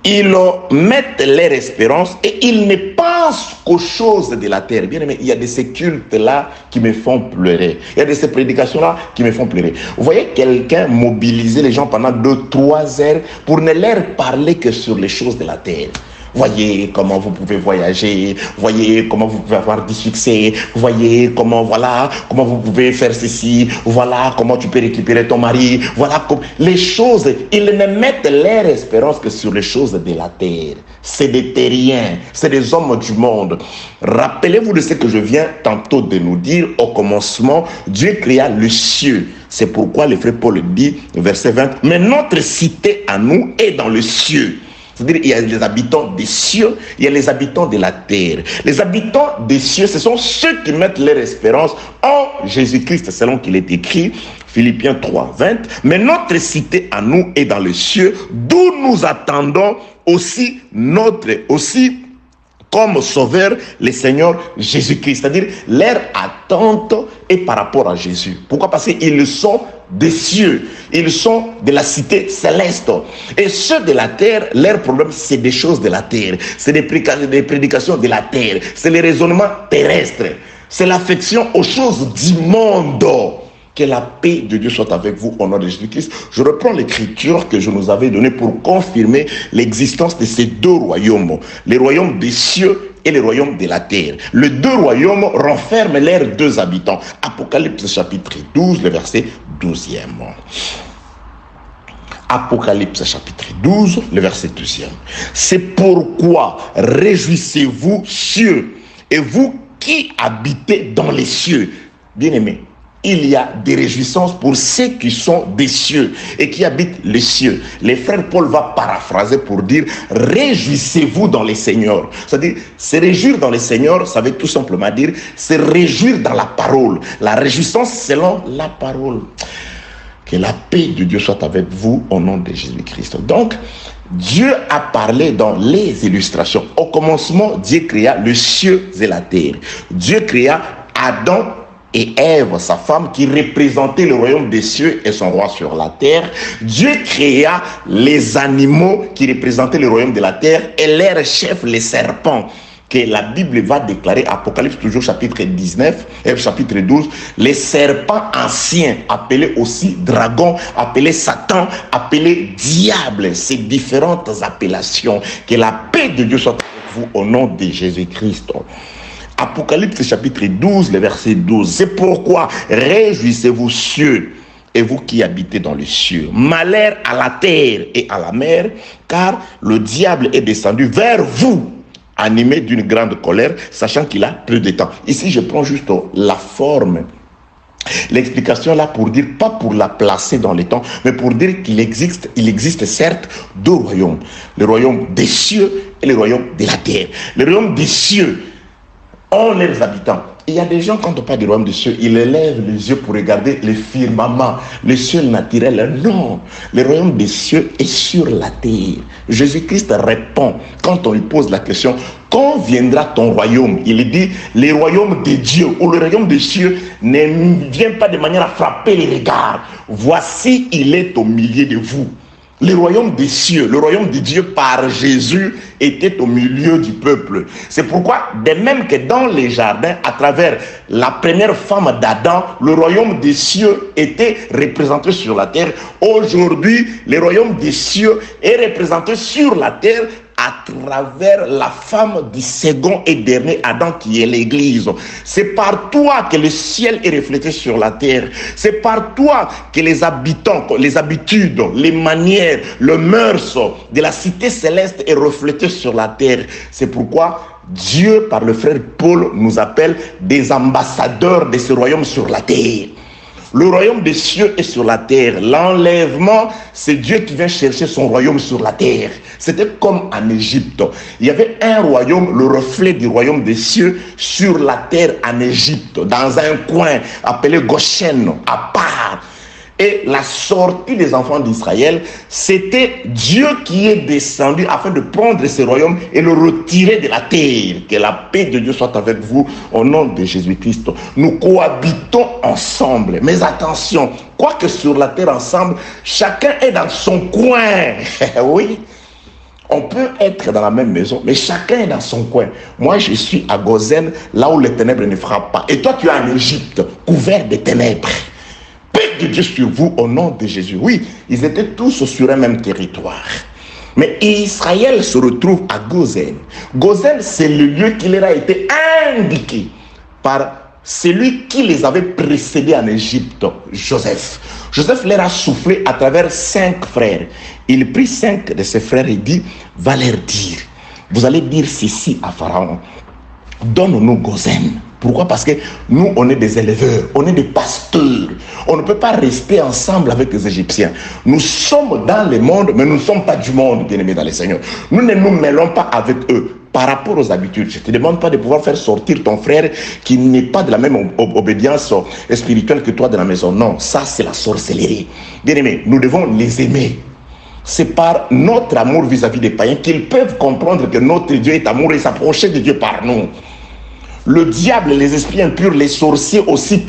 A: ils mettent leur espérance et ils ne pensent qu'aux choses de la terre. Bien aimé, il y a de ces cultes-là qui me font pleurer. Il y a de ces prédications-là qui me font pleurer. Vous voyez quelqu'un mobiliser les gens pendant 2-3 heures pour ne leur parler que sur les choses de la terre. Voyez comment vous pouvez voyager, voyez comment vous pouvez avoir du succès, voyez comment, voilà, comment vous pouvez faire ceci, voilà comment tu peux récupérer ton mari, voilà comme les choses, ils ne mettent leur espérance que sur les choses de la terre. C'est des terriens, c'est des hommes du monde. Rappelez-vous de ce que je viens tantôt de nous dire. Au commencement, Dieu créa le ciel. C'est pourquoi le frère Paul dit, verset 20, mais notre cité à nous est dans le ciel. C'est-à-dire, il y a les habitants des cieux, il y a les habitants de la terre. Les habitants des cieux, ce sont ceux qui mettent leur espérance en Jésus-Christ, selon qu'il est écrit, Philippiens 3, 20. Mais notre cité à nous est dans le ciel, d'où nous attendons aussi comme sauveur le Seigneur Jésus-Christ. C'est-à-dire, leur attente est par rapport à Jésus. Pourquoi? Parce qu'ils sont des cieux. Ils sont de la cité céleste. Et ceux de la terre, leur problème, c'est des choses de la terre. C'est des prédications de la terre. C'est les raisonnements terrestres. C'est l'affection aux choses du monde. Que la paix de Dieu soit avec vous au nom de Jésus-Christ. Je reprends l'écriture que je nous avais donnée pour confirmer l'existence de ces deux royaumes. Les royaumes des cieux et les royaumes de la terre. Les deux royaumes renferment leurs deux habitants. Apocalypse chapitre 12, le verset 12e. Apocalypse chapitre 12, le verset 12e. C'est pourquoi réjouissez-vous cieux et vous qui habitez dans les cieux. Bien-aimés, il y a des réjouissances pour ceux qui sont des cieux et qui habitent les cieux. Les frères Paul va paraphraser pour dire réjouissez-vous dans les Seigneurs. C'est-à-dire, se réjouir dans les Seigneurs, ça veut tout simplement dire se réjouir dans la parole. La réjouissance selon la parole. Que la paix de Dieu soit avec vous au nom de Jésus-Christ. Donc, Dieu a parlé dans les illustrations. Au commencement, Dieu créa le ciel et la terre. Dieu créa Adam et Ève, sa femme, qui représentait le royaume des cieux et son roi sur la terre. Dieu créa les animaux qui représentaient le royaume de la terre et leur chef, les serpents, que la Bible va déclarer, Apocalypse toujours chapitre 19, chapitre 12, les serpents anciens, appelés aussi dragons, appelés Satan, appelés diable, ces différentes appellations. Que la paix de Dieu soit avec vous au nom de Jésus-Christ. Apocalypse chapitre 12, le verset 12. C'est pourquoi réjouissez-vous cieux et vous qui habitez dans les cieux. Malheur à la terre et à la mer, car le diable est descendu vers vous, animé d'une grande colère, sachant qu'il a peu de temps. Ici, je prends juste la forme. L'explication là pour dire, pas pour la placer dans les temps, mais pour dire qu'il existe certes deux royaumes. Le royaume des cieux et le royaume de la terre. Le royaume des cieux ont leurs habitants. Il y a des gens, quand on parle du royaume des cieux, ils élèvent les yeux pour regarder le firmament, le ciel naturel. Non, le royaume des cieux est sur la terre. Jésus-Christ répond, quand on lui pose la question, quand viendra ton royaume? Il dit, le royaume de Dieu ou le royaume des cieux ne vient pas de manière à frapper les regards. Voici, il est au milieu de vous. Le royaume des cieux, le royaume de Dieu par Jésus était au milieu du peuple. C'est pourquoi, de même que dans les jardins, à travers la première femme d'Adam, le royaume des cieux était représenté sur la terre. Aujourd'hui, le royaume des cieux est représenté sur la terre à travers la femme du second et dernier Adam qui est l'Église. C'est par toi que le ciel est reflété sur la terre. C'est par toi que les habitants, les habitudes, les manières, le mœurs de la cité céleste est reflété sur la terre. C'est pourquoi Dieu, par le frère Paul, nous appelle des ambassadeurs de ce royaume sur la terre. Le royaume des cieux est sur la terre. L'enlèvement, c'est Dieu qui vient chercher son royaume sur la terre. C'était comme en Égypte. Il y avait un royaume, le reflet du royaume des cieux, sur la terre en Égypte, dans un coin appelé Goshen, à part. Et la sortie des enfants d'Israël, c'était Dieu qui est descendu afin de prendre ce royaume et le retirer de la terre. Que la paix de Dieu soit avec vous au nom de Jésus-Christ. Nous cohabitons ensemble. Mais attention, quoique sur la terre ensemble, chacun est dans son coin. Oui, on peut être dans la même maison, mais chacun est dans son coin. Moi, je suis à Gozen, là où les ténèbres ne frappent pas. Et toi, tu es en Égypte, couvert de ténèbres. Paix de Dieu sur vous au nom de Jésus. Oui, ils étaient tous sur un même territoire. Mais Israël se retrouve à Gozen. Gozen, c'est le lieu qui leur a été indiqué par celui qui les avait précédés en Égypte, Joseph. Joseph leur a soufflé à travers 5 frères. Il prit 5 de ses frères et dit, va leur dire, vous allez dire ceci à Pharaon, donne-nous Gozen. Pourquoi? Parce que nous, on est des éleveurs, on est des pasteurs. On ne peut pas rester ensemble avec les Égyptiens. Nous sommes dans le monde, mais nous ne sommes pas du monde, bien-aimés dans le Seigneur. Nous ne nous mêlons pas avec eux par rapport aux habitudes. Je ne te demande pas de pouvoir faire sortir ton frère qui n'est pas de la même obédience spirituelle que toi de la maison. Non, ça c'est la sorcellerie. Bien-aimés, nous devons les aimer. C'est par notre amour vis-à-vis des païens qu'ils peuvent comprendre que notre Dieu est amour et s'approcher de Dieu par nous. Le diable, les esprits impurs, les sorciers, aussi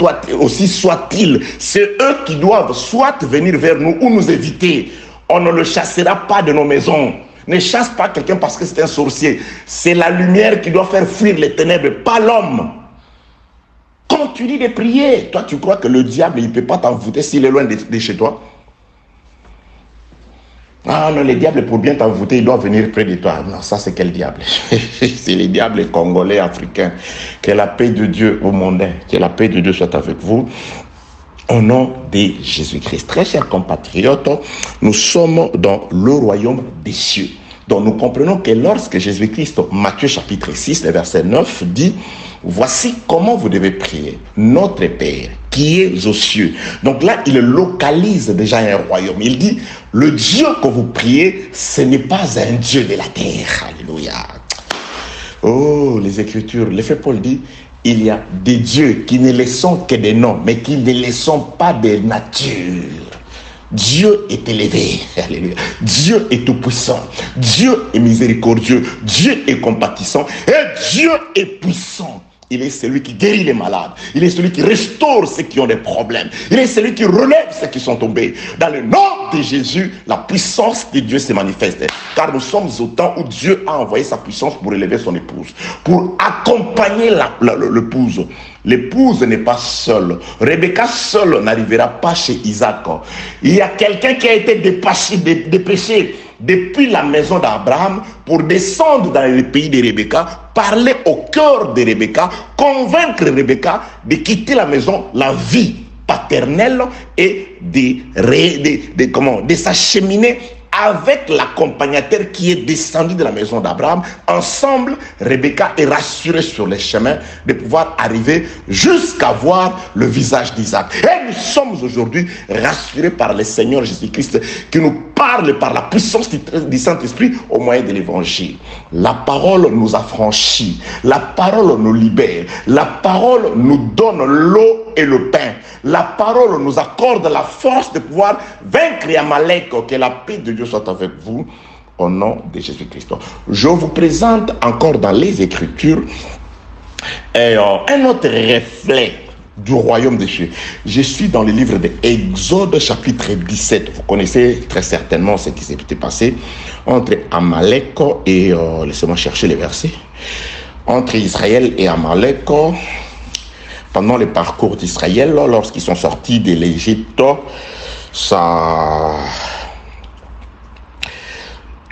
A: soient-ils, c'est eux qui doivent soit venir vers nous ou nous éviter. On ne le chassera pas de nos maisons. Ne chasse pas quelqu'un parce que c'est un sorcier. C'est la lumière qui doit faire fuir les ténèbres, pas l'homme. Continue de prier. Toi, tu crois que le diable, il ne peut pas t'envoûter s'il est loin de chez toi? Ah non, le diable, pour bien t'envoûter, il doit venir près de toi. Non, ça c'est quel diable? C'est les diables congolais, africains. Que la paix de Dieu au mondain, que la paix de Dieu soit avec vous. Au nom de Jésus-Christ. Très chers compatriotes, nous sommes dans le royaume des cieux. Donc nous comprenons que lorsque Jésus-Christ, Matthieu chapitre 6, le verset 9, dit, voici comment vous devez prier. Notre Père, qui est aux cieux. Donc là, il localise déjà un royaume. Il dit, le Dieu que vous priez, ce n'est pas un Dieu de la terre. Alléluia. Oh, les Écritures, l'effet Paul dit, il y a des dieux qui ne le sont que des noms, mais qui ne le sont pas de nature. Dieu est élevé, alléluia. Dieu est tout-puissant, Dieu est miséricordieux, Dieu est compatissant et Dieu est puissant. Il est celui qui guérit les malades. Il est celui qui restaure ceux qui ont des problèmes. Il est celui qui relève ceux qui sont tombés. Dans le nom de Jésus, la puissance de Dieu se manifeste. Car nous sommes au temps où Dieu a envoyé sa puissance pour élever son épouse, pour accompagner l'épouse. L'épouse n'est pas seule. Rebecca seule n'arrivera pas chez Isaac. Il y a quelqu'un qui a été dépêché depuis la maison d'Abraham pour descendre dans le pays de Rebecca, parler au cœur de Rebecca, convaincre Rebecca de quitter la maison, la vie paternelle et de s'acheminer avec l'accompagnateur qui est descendu de la maison d'Abraham. Ensemble, Rebecca est rassurée sur les chemins de pouvoir arriver jusqu'à voir le visage d'Isaac. Et nous sommes aujourd'hui rassurés par le Seigneur Jésus-Christ qui nous parle par la puissance du Saint-Esprit au moyen de l'Évangile. La parole nous affranchit, la parole nous libère, la parole nous donne l'eau et le pain. La parole nous accorde la force de pouvoir vaincre Amalek. Que la paix de Dieu soit avec vous au nom de Jésus-Christ. Je vous présente encore dans les Écritures un autre reflet du royaume des cieux. Je suis dans le livre de Exode chapitre 17. Vous connaissez très certainement ce qui s'est passé entre Amalek et laissez-moi chercher les versets. Entre Israël et Amalek, pendant le parcours d'Israël, lorsqu'ils sont sortis de l'Égypte,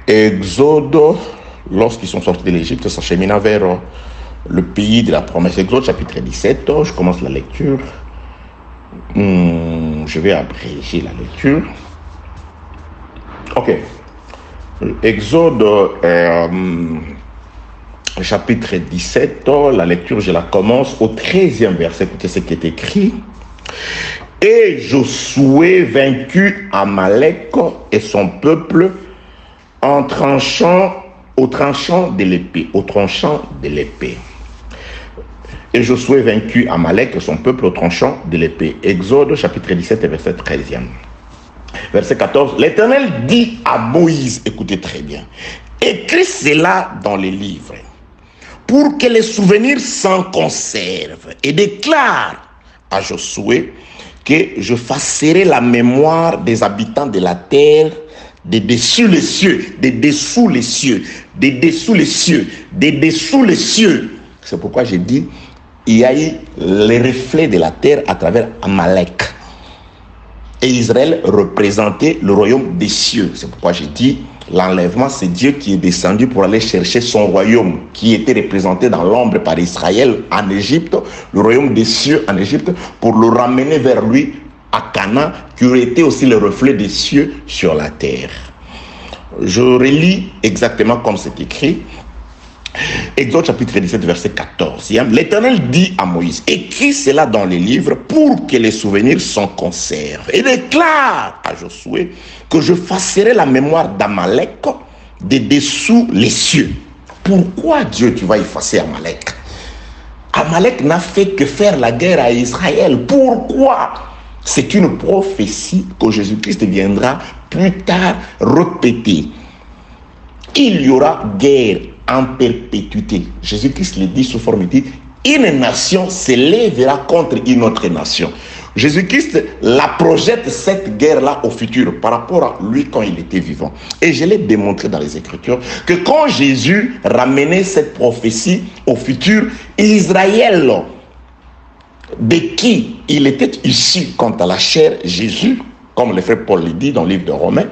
A: Exode, lorsqu'ils sont sortis de l'Égypte, ça chemina vers le pays de la promesse. Exode chapitre 17, je commence la lecture. Je vais abréger la lecture. Ok. Exode chapitre 17, la lecture, je la commence au 13e verset. Écoutez ce qui est écrit. Et Josué vaincut Amalek et son peuple au tranchant de l'épée. Et Josué vaincut Amalek et son peuple au tranchant de l'épée. Exode chapitre 17 verset 13e. Verset 14. L'Éternel dit à Moïse, écoutez très bien, écris cela dans les livres, pour que les souvenirs s'en conservent, et déclare à Josué que je effacerai la mémoire des habitants de la terre de dessous les cieux, de dessous les cieux, de dessous les cieux, de dessous les cieux. C'est pourquoi j'ai dit, il y a eu les reflets de la terre à travers Amalek. Et Israël représentait le royaume des cieux. C'est pourquoi j'ai dit, L'enlèvement, c'est Dieu qui est descendu pour aller chercher son royaume, qui était représenté dans l'ombre par Israël en Égypte, le royaume des cieux en Égypte, pour le ramener vers lui à Canaan, qui aurait été aussi le reflet des cieux sur la terre. Je relis exactement comme c'est écrit. Exode chapitre 17, verset 14. L'Éternel dit à Moïse, écris cela dans les livres pour que les souvenirs s'en conservent. Et déclare à Josué que je effacerai la mémoire d'Amalek de dessous les cieux. Pourquoi Dieu, tu vas effacer Amalek? Amalek n'a fait que faire la guerre à Israël. Pourquoi? C'est une prophétie que Jésus-Christ viendra plus tard répéter. Il y aura guerre en perpétuité. Jésus-Christ le dit sous forme dit, une nation s'élèvera contre une autre nation. Jésus-Christ la projette cette guerre-là au futur par rapport à lui quand il était vivant. Et je l'ai démontré dans les Écritures que quand Jésus ramenait cette prophétie au futur, Israël, de qui il était issu quant à la chair, Jésus, comme le frère Paul le dit dans le livre de Romains,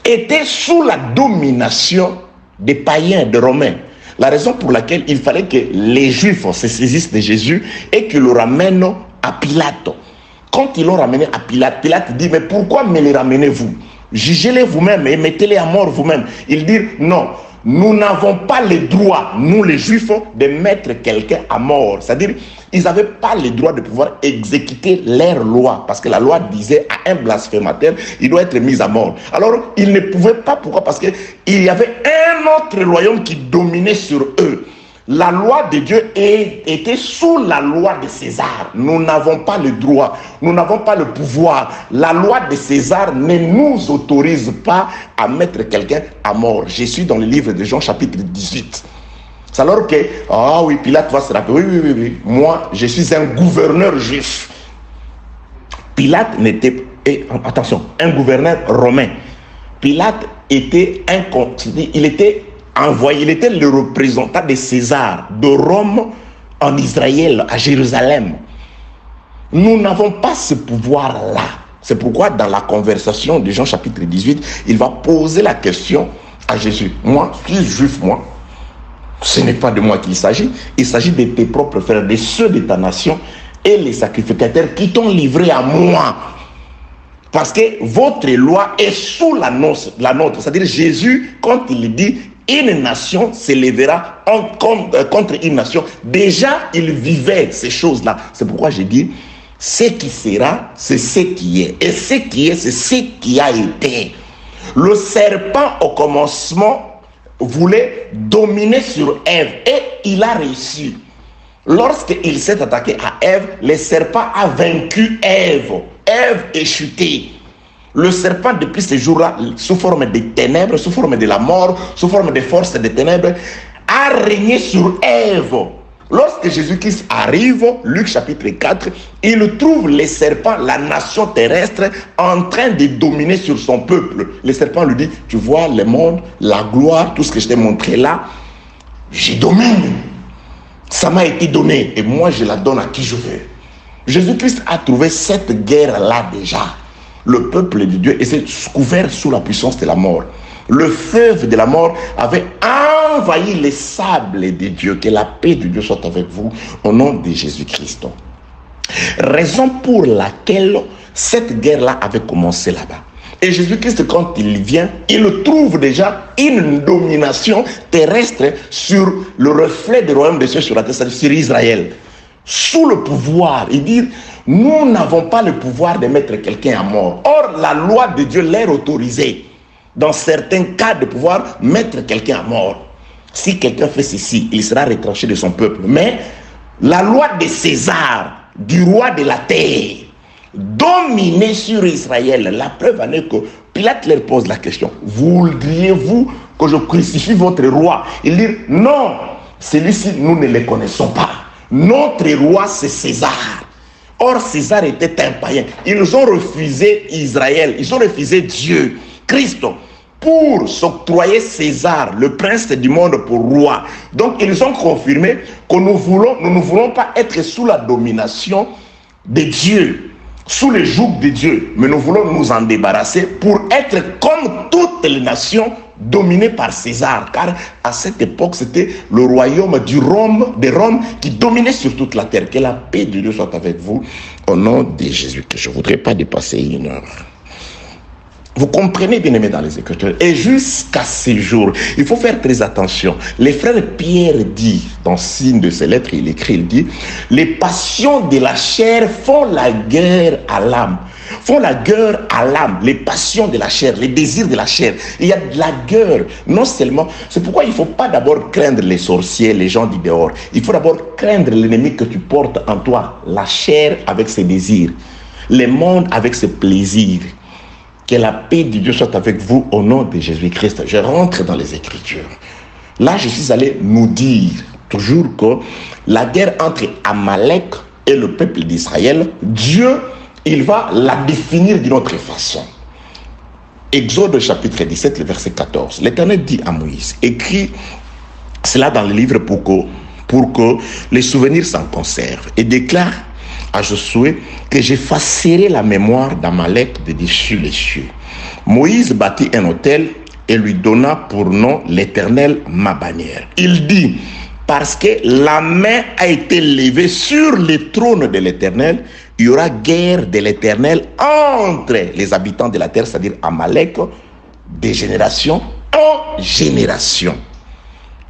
A: était sous la domination des païens, des Romains. La raison pour laquelle il fallait que les Juifs se saisissent de Jésus et qu'ils le ramènent à Pilate. Quand ils l'ont ramené à Pilate, Pilate dit, mais pourquoi me les ramenez-vous? Jugez-les vous-même et mettez-les à mort vous-même. Il dit, non, nous n'avons pas le droit, nous les Juifs, de mettre quelqu'un à mort. C'est-à-dire, ils n'avaient pas le droit de pouvoir exécuter leur loi. Parce que la loi disait à un blasphémateur, il doit être mis à mort. Alors, ils ne pouvaient pas. Pourquoi? Parce qu'il y avait un autre royaume qui dominait sur eux. La loi de Dieu était sous la loi de César. Nous n'avons pas le droit, nous n'avons pas le pouvoir. La loi de César ne nous autorise pas à mettre quelqu'un à mort. Je suis dans le livre de Jean chapitre 18. C'est alors que, ah oui, Pilate va se rappeler, oui, moi je suis un gouverneur juif. Pilate n'était, attention, un gouverneur romain. Pilate était il était envoyé, il était le représentant de César, de Rome en Israël, à Jérusalem. Nous n'avons pas ce pouvoir-là. C'est pourquoi dans la conversation de Jean chapitre 18, il va poser la question à Jésus. Moi, je suis juif, moi. Ce n'est pas de moi qu'il s'agit. Il s'agit de tes propres frères, de ceux de ta nation et les sacrificateurs qui t'ont livré à moi. Parce que votre loi est sous la nôtre. C'est-à-dire Jésus, quand il dit une nation s'élèvera contre une nation. Déjà, il vivait ces choses-là. C'est pourquoi j'ai dit, ce qui sera, c'est ce qui est. Et ce qui est, c'est ce qui a été. Le serpent, au commencement, voulait dominer sur Ève. Et il a réussi. Lorsqu'il s'est attaqué à Ève, le serpent a vaincu Ève. Ève est chutée. Le serpent, depuis ce jour-là, sous forme de ténèbres, sous forme de la mort, sous forme de force des ténèbres, a régné sur Ève. Lorsque Jésus-Christ arrive, Luc chapitre 4, il trouve les serpents, la nation terrestre, en train de dominer sur son peuple. Le serpent lui dit, tu vois le monde, la gloire, tout ce que je t'ai montré là, j'y domine. Ça m'a été donné et moi je la donne à qui je veux. Jésus-Christ a trouvé cette guerre-là déjà. Le peuple de Dieu était couvert sous la puissance de la mort. Le fleuve de la mort avait envahi les sables de Dieu. Que la paix de Dieu soit avec vous au nom de Jésus-Christ. Raison pour laquelle cette guerre-là avait commencé là-bas. Et Jésus-Christ, quand il vient, il trouve déjà une domination terrestre sur le reflet du royaume des cieux sur la terre, c'est-à-dire sur Israël. Sous le pouvoir, il dit, nous n'avons pas le pouvoir de mettre quelqu'un à mort. Or, la loi de Dieu leur autorisait, dans certains cas, de pouvoir mettre quelqu'un à mort. Si quelqu'un fait ceci, il sera retranché de son peuple. Mais la loi de César, du roi de la terre, dominait sur Israël. La preuve en est que Pilate leur pose la question, voudriez-vous que je crucifie votre roi? Il dit, non, celui-ci, nous ne le connaissons pas. Notre roi, c'est César. Or, César était un païen. Ils ont refusé Israël. Ils ont refusé Dieu, Christ, pour s'octroyer César, le prince du monde, pour roi. Donc, ils ont confirmé que nous ne voulons pas être sous la domination de Dieu, sous le joug de Dieu. Mais nous voulons nous en débarrasser pour être comme toutes les nations dominé par César, car à cette époque, c'était le royaume de Rome qui dominait sur toute la terre. Que la paix de Dieu soit avec vous, au nom de Jésus, que je ne voudrais pas dépasser 1 heure. Vous comprenez, bien aimés dans les Écritures. Et jusqu'à ces jours, il faut faire très attention. Les frères Pierre dit, dans signe de ses lettres, il écrit, il dit, les passions de la chair font la guerre à l'âme. Font la guerre à l'âme, les passions de la chair, les désirs de la chair. Il y a de la guerre, non seulement. C'est pourquoi il ne faut pas d'abord craindre les sorciers, les gens du dehors. Il faut d'abord craindre l'ennemi que tu portes en toi, la chair avec ses désirs, le monde avec ses plaisirs. Que la paix de Dieu soit avec vous au nom de Jésus-Christ. Je rentre dans les Écritures. Là, je suis allé nous dire toujours que la guerre entre Amalek et le peuple d'Israël, Dieu, il va la définir d'une autre façon. Exode chapitre 17, le verset 14. L'Éternel dit à Moïse, écris cela dans le livre pour que les souvenirs s'en conservent, et déclare à Josué que j'effacerai la mémoire d'Amalek de dessus les cieux. Moïse bâtit un autel et lui donna pour nom l'Éternel ma bannière. Il dit, parce que la main a été levée sur le trône de l'Éternel, il y aura guerre de l'Éternel entre les habitants de la terre, c'est-à-dire Amalek, de génération en génération.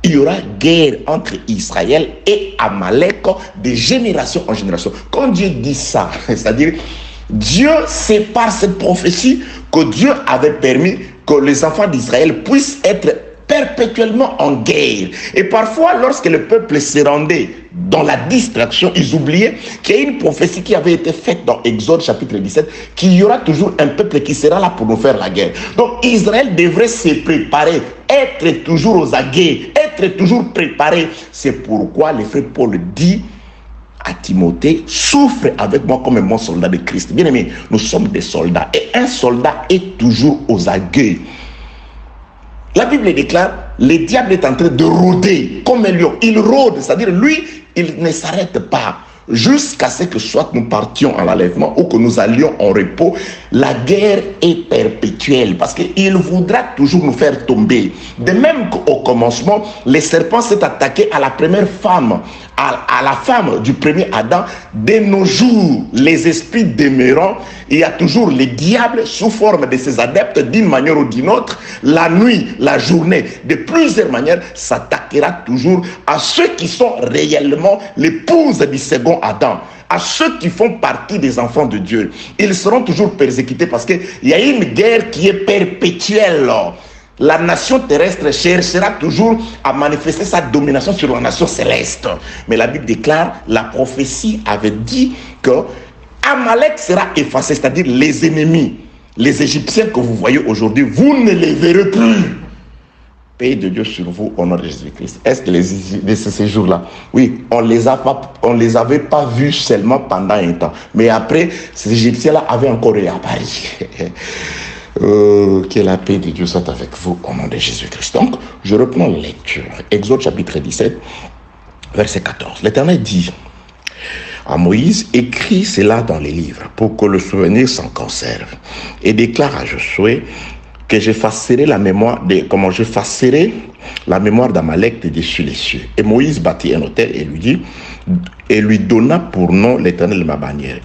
A: Il y aura guerre entre Israël et Amalek de génération en génération. Quand Dieu dit ça, c'est-à-dire, Dieu, c'est par cette prophétie que Dieu avait permis que les enfants d'Israël puissent être perpétuellement en guerre. Et parfois, lorsque le peuple se rendait dans la distraction, ils oubliaient qu'il y a une prophétie qui avait été faite dans Exode chapitre 17, qu'il y aura toujours un peuple qui sera là pour nous faire la guerre. Donc Israël devrait se préparer, être toujours aux aguets, être toujours préparé. C'est pourquoi le frère Paul dit à Timothée, souffre avec moi comme un bon soldat de Christ. Bien aimé, nous sommes des soldats et un soldat est toujours aux aguets. La Bible déclare, le diable est en train de rôder comme un lion. Il rôde, c'est-à-dire lui, il ne s'arrête pas jusqu'à ce que soit nous partions en enlèvement ou que nous allions en repos. La guerre est perpétuelle parce qu'il voudra toujours nous faire tomber. De même qu'au commencement, le serpent s'est attaqué à la première femme, à la femme du premier Adam. De nos jours, les esprits demeurant, il y a toujours les diables sous forme de ses adeptes d'une manière ou d'une autre. La nuit, la journée, de plusieurs manières, s'attaquera toujours à ceux qui sont réellement l'épouse du second Adam, à ceux qui font partie des enfants de Dieu. Ils seront toujours persécutés parce qu'il y a une guerre qui est perpétuelle. La nation terrestre cherchera toujours à manifester sa domination sur la nation céleste. Mais la Bible déclare, la prophétie avait dit que Amalek sera effacé, c'est-à-dire les ennemis, les Égyptiens que vous voyez aujourd'hui, vous ne les verrez plus. Paix de Dieu sur vous au nom de Jésus-Christ. Est-ce que ces jours-là, oui, on les avait pas vus seulement pendant un temps, mais après, ces Égyptiens-là avaient encore réapparu. Que la paix de Dieu soit avec vous au nom de Jésus-Christ. Donc, je reprends la lecture. Exode chapitre 17, verset 14. L'Éternel dit à Moïse, écris cela dans les livres pour que le souvenir s'en conserve. Et déclare à Josué que j'effacerai la mémoire d'Amalek de dessus les cieux. Et Moïse bâtit un autel et lui donna pour nom l'Éternel ma bannière.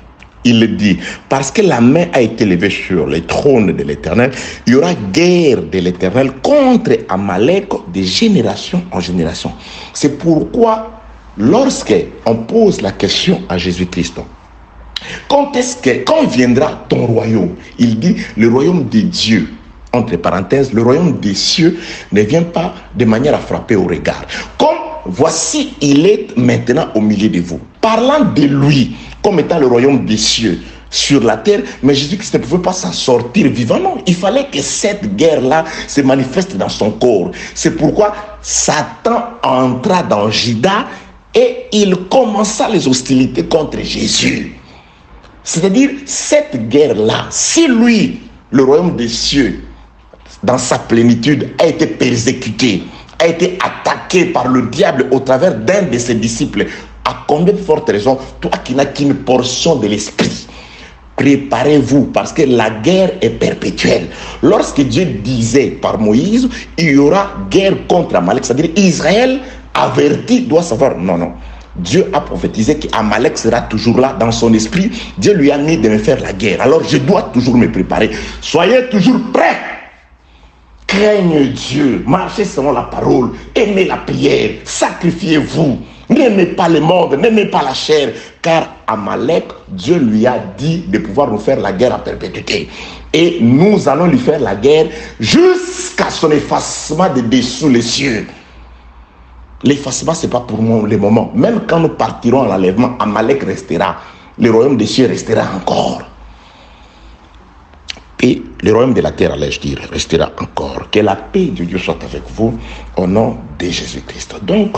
A: Il dit, parce que la main a été levée sur le trône de l'Éternel, il y aura guerre de l'Éternel contre Amalek de génération en génération. C'est pourquoi, lorsqu'on pose la question à Jésus-Christ, quand viendra ton royaume? Il dit, le royaume de Dieu. Entre parenthèses, le royaume des cieux ne vient pas de manière à frapper au regard. Comme voici, il est maintenant au milieu de vous. Parlant de lui, comme étant le royaume des cieux sur la terre, mais Jésus-Christ ne pouvait pas s'en sortir vivant. Non, il fallait que cette guerre-là se manifeste dans son corps. C'est pourquoi Satan entra dans Juda et il commença les hostilités contre Jésus. C'est-à-dire, cette guerre-là, si lui, le royaume des cieux, dans sa plénitude, a été persécuté, a été attaqué par le diable au travers d'un de ses disciples, à combien de fortes raisons, toi qui n'as qu'une portion de l'esprit, préparez-vous parce que la guerre est perpétuelle. Lorsque Dieu disait par Moïse, il y aura guerre contre Amalek, c'est-à-dire Israël averti doit savoir, non, non. Dieu a prophétisé qu'Amalek sera toujours là dans son esprit. Dieu lui a mis de me faire la guerre. Alors je dois toujours me préparer. Soyez toujours prêts. Craignez Dieu. Marchez selon la parole. Aimez la prière. Sacrifiez-vous. N'aimez pas le monde. N'aimez pas la chair. Car Amalek, Dieu lui a dit de pouvoir nous faire la guerre à perpétuité. Et nous allons lui faire la guerre jusqu'à son effacement de dessous les cieux. L'effacement, ce n'est pas pour le moment. Même quand nous partirons à l'enlèvement, Amalek restera. Le royaume des cieux restera encore. Et le royaume de la terre, allais-je dire, restera encore. Que la paix de Dieu soit avec vous au nom de Jésus-Christ. Donc,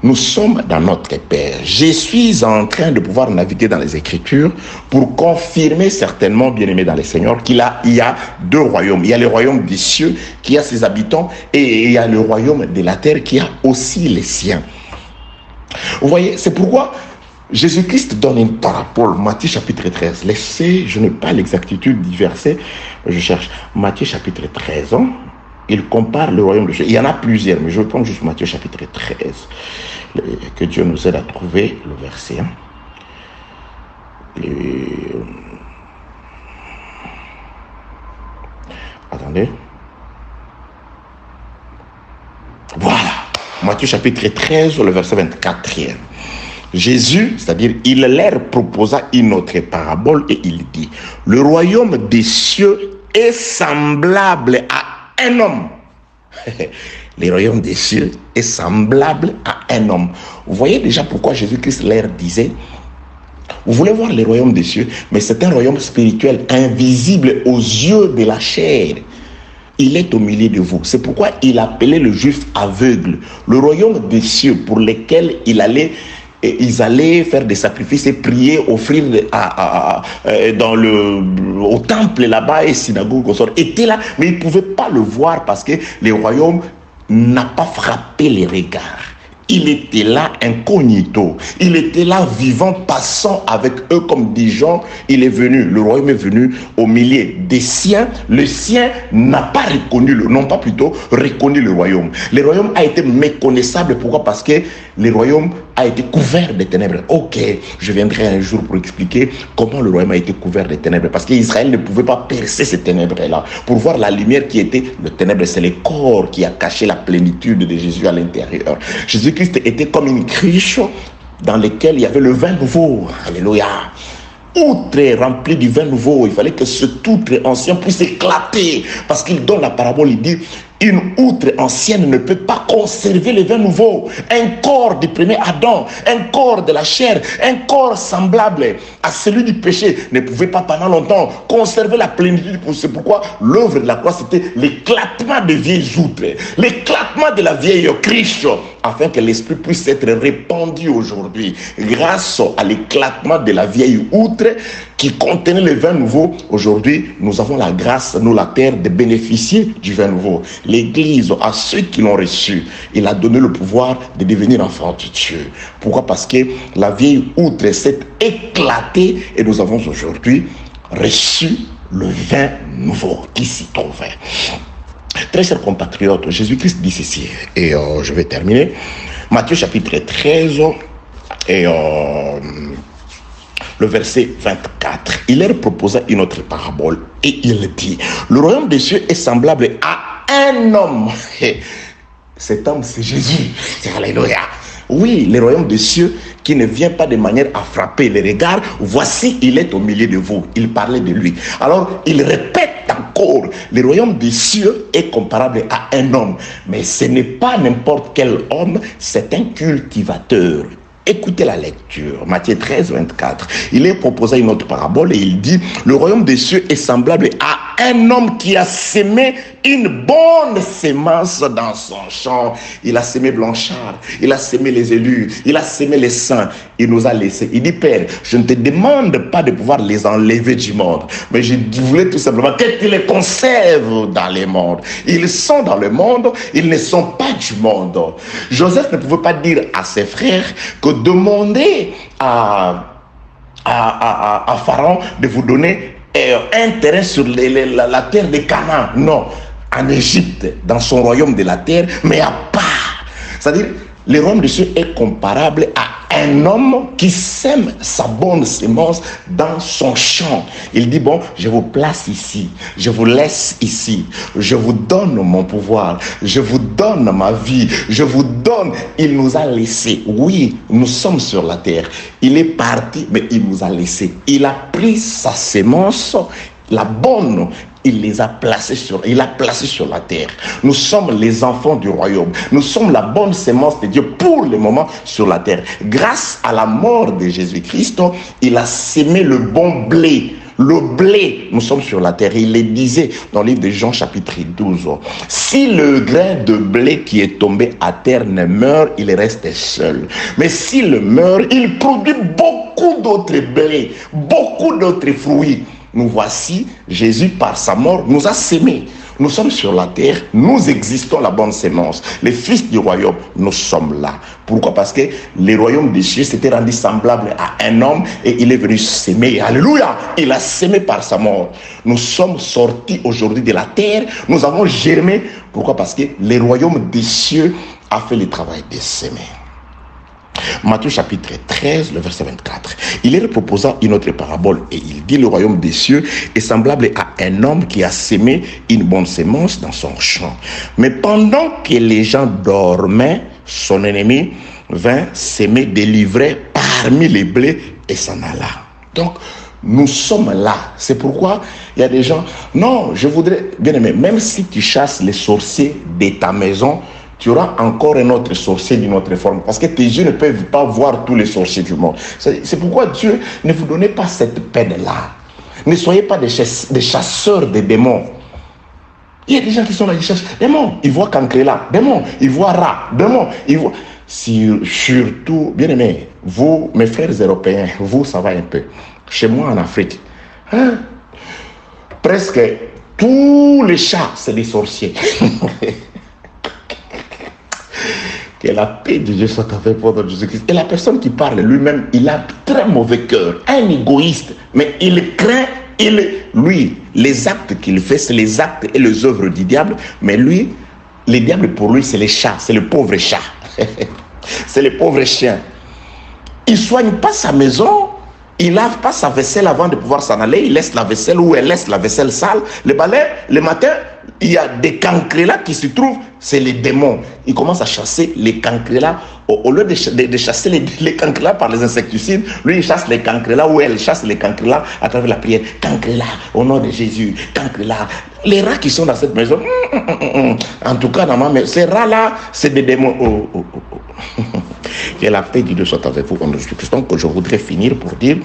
A: nous sommes dans notre Père. Je suis en train de pouvoir naviguer dans les Écritures pour confirmer certainement, bien aimé dans le Seigneur, il y a deux royaumes. Il y a le royaume des cieux qui a ses habitants et il y a le royaume de la terre qui a aussi les siens. Vous voyez, c'est pourquoi Jésus-Christ donne une parabole, Matthieu chapitre 13. Laissez, je n'ai pas l'exactitude du verset, je cherche. Matthieu chapitre 13, hein? Il compare le royaume de Dieu. Il y en a plusieurs, mais je vais prendre juste Matthieu chapitre 13. Que Dieu nous aide à trouver le verset. Hein? Attendez. Voilà. Matthieu chapitre 13, le verset 24. Jésus, c'est-à-dire, il leur proposa une autre parabole et il dit, le royaume des cieux est semblable à un homme. Le royaume des cieux est semblable à un homme. Vous voyez déjà pourquoi Jésus-Christ leur disait, vous voulez voir le royaume des cieux, mais c'est un royaume spirituel invisible aux yeux de la chair. Il est au milieu de vous. C'est pourquoi il appelait le juif aveugle. Le royaume des cieux pour lequel ils allaient faire des sacrifices et prier, offrir au temple là-bas et synagogue, était là, mais ils ne pouvaient pas le voir parce que le royaume n'a pas frappé les regards. Il était là incognito. Il était là vivant, passant avec eux comme des gens. Il est venu, le royaume est venu au milieu des siens. Le sien n'a pas reconnu, non pas plutôt reconnu le royaume. Le royaume a été méconnaissable. Pourquoi? Parce que le royaume a été couvert de ténèbres. Ok, je viendrai un jour pour expliquer comment le royaume a été couvert de ténèbres. Parce qu'Israël ne pouvait pas percer ces ténèbres-là. Pour voir la lumière qui était, le ténèbre, c'est le corps qui a caché la plénitude de Jésus à l'intérieur. Jésus-Christ était comme une cruche dans laquelle il y avait le vin nouveau. Alléluia. Outre rempli du vin nouveau, il fallait que cet outre ancien puisse éclater. Parce qu'il donne la parabole, il dit, une outre ancienne ne peut pas conserver le vin nouveau. Un corps du premier Adam, un corps de la chair, un corps semblable à celui du péché ne pouvait pas pendant longtemps conserver la plénitude. C'est pourquoi l'œuvre de la croix, c'était l'éclatement des vieilles outres, l'éclatement de la vieille cruche, afin que l'esprit puisse être répandu aujourd'hui. Grâce à l'éclatement de la vieille outre qui contenait le vin nouveau, aujourd'hui, nous avons la grâce, nous la terre, de bénéficier du vin nouveau. L'Église, à ceux qui l'ont reçu, il a donné le pouvoir de devenir enfants de Dieu. Pourquoi? Parce que la vieille outre s'est éclatée et nous avons aujourd'hui reçu le vin nouveau qui s'y trouvait. Très chers compatriotes, Jésus-Christ dit ceci, et je vais terminer. Matthieu chapitre 13, et le verset 24. Il leur proposa une autre parabole, et il dit, le royaume des cieux est semblable à un homme. Cet homme, c'est Jésus. Alléluia. Oui, le royaume des cieux qui ne vient pas de manière à frapper les regards. Voici, il est au milieu de vous. Il parlait de lui. Alors, il répète encore, le royaume des cieux est comparable à un homme. Mais ce n'est pas n'importe quel homme, c'est un cultivateur. Écoutez la lecture, Matthieu 13, 24. Il est proposé une autre parabole et il dit, le royaume des cieux est semblable à un homme qui a semé une bonne sémence dans son champ. Il a semé Blanchard, il a semé les élus, il a semé les saints, il nous a laissés. Il dit, Père, je ne te demande pas de pouvoir les enlever du monde, mais je voulais tout simplement que tu les conserves dans le monde. Ils sont dans le monde, ils ne sont pas du monde. Joseph ne pouvait pas dire à ses frères que demander à à Pharaon de vous donner un terrain sur la terre de Canaan. Non, en Égypte, dans son royaume de la terre, mais à part. C'est-à-dire, le royaume de Dieu est comparable à un homme qui sème sa bonne semence dans son champ. Il dit, bon, je vous place ici, je vous laisse ici, je vous donne mon pouvoir, je vous donne ma vie, je vous donne. Il nous a laissé. Oui, nous sommes sur la terre. Il est parti, mais il nous a laissé. Il a pris sa semence, la bonne, il a placé sur la terre. Nous sommes les enfants du royaume. Nous sommes la bonne semence de Dieu pour le moment sur la terre. Grâce à la mort de Jésus-Christ, il a sémé le bon blé. Le blé, nous sommes sur la terre. Il le disait dans le livre de Jean chapitre 12. Si le grain de blé qui est tombé à terre ne meurt, il reste seul. Mais s'il meurt, il produit beaucoup d'autres blés, beaucoup d'autres fruits. Nous voici, Jésus par sa mort nous a sémés. Nous sommes sur la terre, nous existons la bonne sémence. Les fils du royaume, nous sommes là. Pourquoi? Parce que le royaume des cieux s'était rendu semblable à un homme et il est venu s'aimer. Alléluia! Il a sémé par sa mort. Nous sommes sortis aujourd'hui de la terre, nous avons germé. Pourquoi? Parce que le royaume des cieux a fait le travail de s'aimer. Matthieu chapitre 13, le verset 24. Il leur proposa une autre parabole et il dit, le royaume des cieux est semblable à un homme qui a sémé une bonne semence dans son champ. Mais pendant que les gens dormaient, son ennemi vint s'aimer délivrer parmi les blés et s'en alla. Donc, nous sommes là. C'est pourquoi il y a des gens, non, je voudrais, bien aimé, même si tu chasses les sorciers de ta maison, tu auras encore un autre sorcier d'une autre forme. Parce que tes yeux ne peuvent pas voir tous les sorciers du monde. C'est pourquoi Dieu ne vous donne pas cette peine-là. Ne soyez pas des chasseurs de démons. Il y a des gens qui sont là, ils cherchent démons. Ils voient Cancrela, démons. Ils voient Ra, démons. Ils voient... Surtout, bien aimé, vous, mes frères européens, vous, ça va un peu. Chez moi en Afrique, presque tous les chats, c'est des sorciers. Que la paix de Dieu soit avec vous dans Jésus-Christ. Et la personne qui parle lui-même, il a très mauvais cœur, un égoïste, mais il craint, lui, les actes qu'il fait, c'est les actes et les œuvres du diable, mais lui, les diables pour lui, c'est les chats, c'est le pauvre chat, c'est le pauvre chien. Il ne soigne pas sa maison, il lave pas sa vaisselle avant de pouvoir s'en aller, il laisse la vaisselle ou elle laisse la vaisselle sale, le balai, le matin, il y a des cancrelats qui se trouvent, c'est les démons. Ils commencent à chasser les cancrelats. Au lieu de chasser les cancrelats par les insecticides, lui il chasse les cancrelats ou elle chasse les cancrelats à travers la prière. Cancrelats, au nom de Jésus, cancrelats. Les rats qui sont dans cette maison, en tout cas dans ma maison, ces rats-là, c'est des démons. Que la paix de Dieu soit avec vous. Donc je voudrais finir pour dire,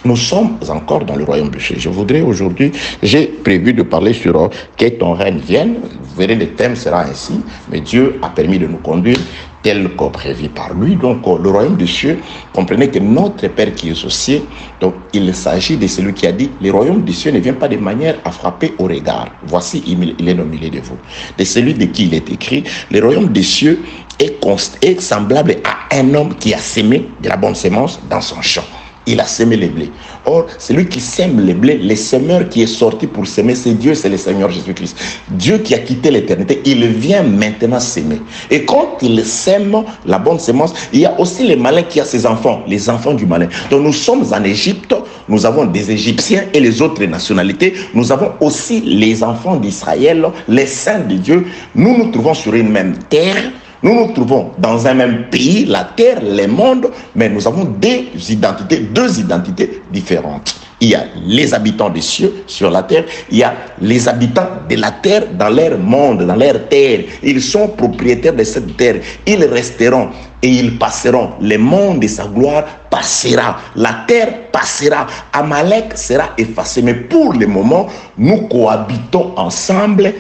A: nous sommes encore dans le royaume de Dieu. Je voudrais aujourd'hui, j'ai prévu de parler sur que ton règne vienne. Vous verrez, le thème sera ainsi, mais Dieu a permis de nous conduire tel qu'au prévu par lui. Donc le royaume de Dieu, comprenez que notre Père qui est aux cieux, donc il s'agit de celui qui a dit, le royaume de Dieu ne vient pas de manière à frapper au regard. Voici, il est au milieu de vous. De celui de qui il est écrit, le royaume des cieux est semblable à un homme qui a sémé de la bonne semence dans son champ. Il a sémé les blés. Or, celui qui sème les blés, le semeur qui est sorti pour s'aimer, c'est Dieu, c'est le Seigneur Jésus-Christ. Dieu qui a quitté l'éternité, il vient maintenant s'aimer. Et quand il sème la bonne semence, il y a aussi les malins qui ont ses enfants, les enfants du malin. Donc nous sommes en Égypte, nous avons des Égyptiens et les autres nationalités. Nous avons aussi les enfants d'Israël, les saints de Dieu. Nous nous trouvons sur une même terre. Nous nous trouvons dans un même pays, la terre, le monde, mais nous avons deux identités différentes. Il y a les habitants des cieux sur la terre, il y a les habitants de la terre dans leur monde, dans leur terre. Ils sont propriétaires de cette terre. Ils resteront et ils passeront. Le monde de sa gloire passera. La terre passera. Amalek sera effacé. Mais pour le moment, nous cohabitons ensemble.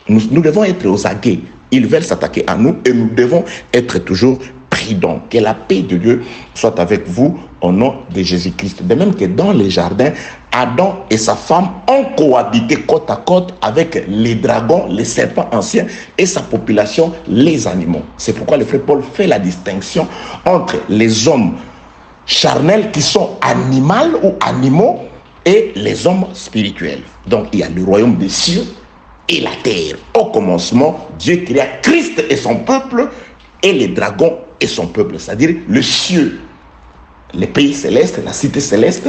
A: Nous devons être aux aguets. Ils veulent s'attaquer à nous et nous devons être toujours prudents. Que la paix de Dieu soit avec vous au nom de Jésus-Christ. De même que dans les jardins, Adam et sa femme ont cohabité côte à côte avec les dragons, les serpents anciens et sa population, les animaux. C'est pourquoi le frère Paul fait la distinction entre les hommes charnels qui sont animaux ou animaux et les hommes spirituels. Donc il y a le royaume des cieux et la terre. Au commencement, Dieu créa Christ et son peuple et les dragons et son peuple, c'est-à-dire le cieux, les pays célestes, la cité céleste,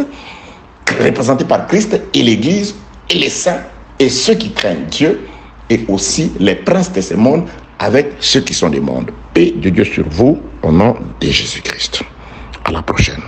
A: représentée par Christ et l'Église et les saints et ceux qui craignent Dieu et aussi les princes de ce monde avec ceux qui sont des mondes. Paix de Dieu sur vous au nom de Jésus-Christ. À la prochaine.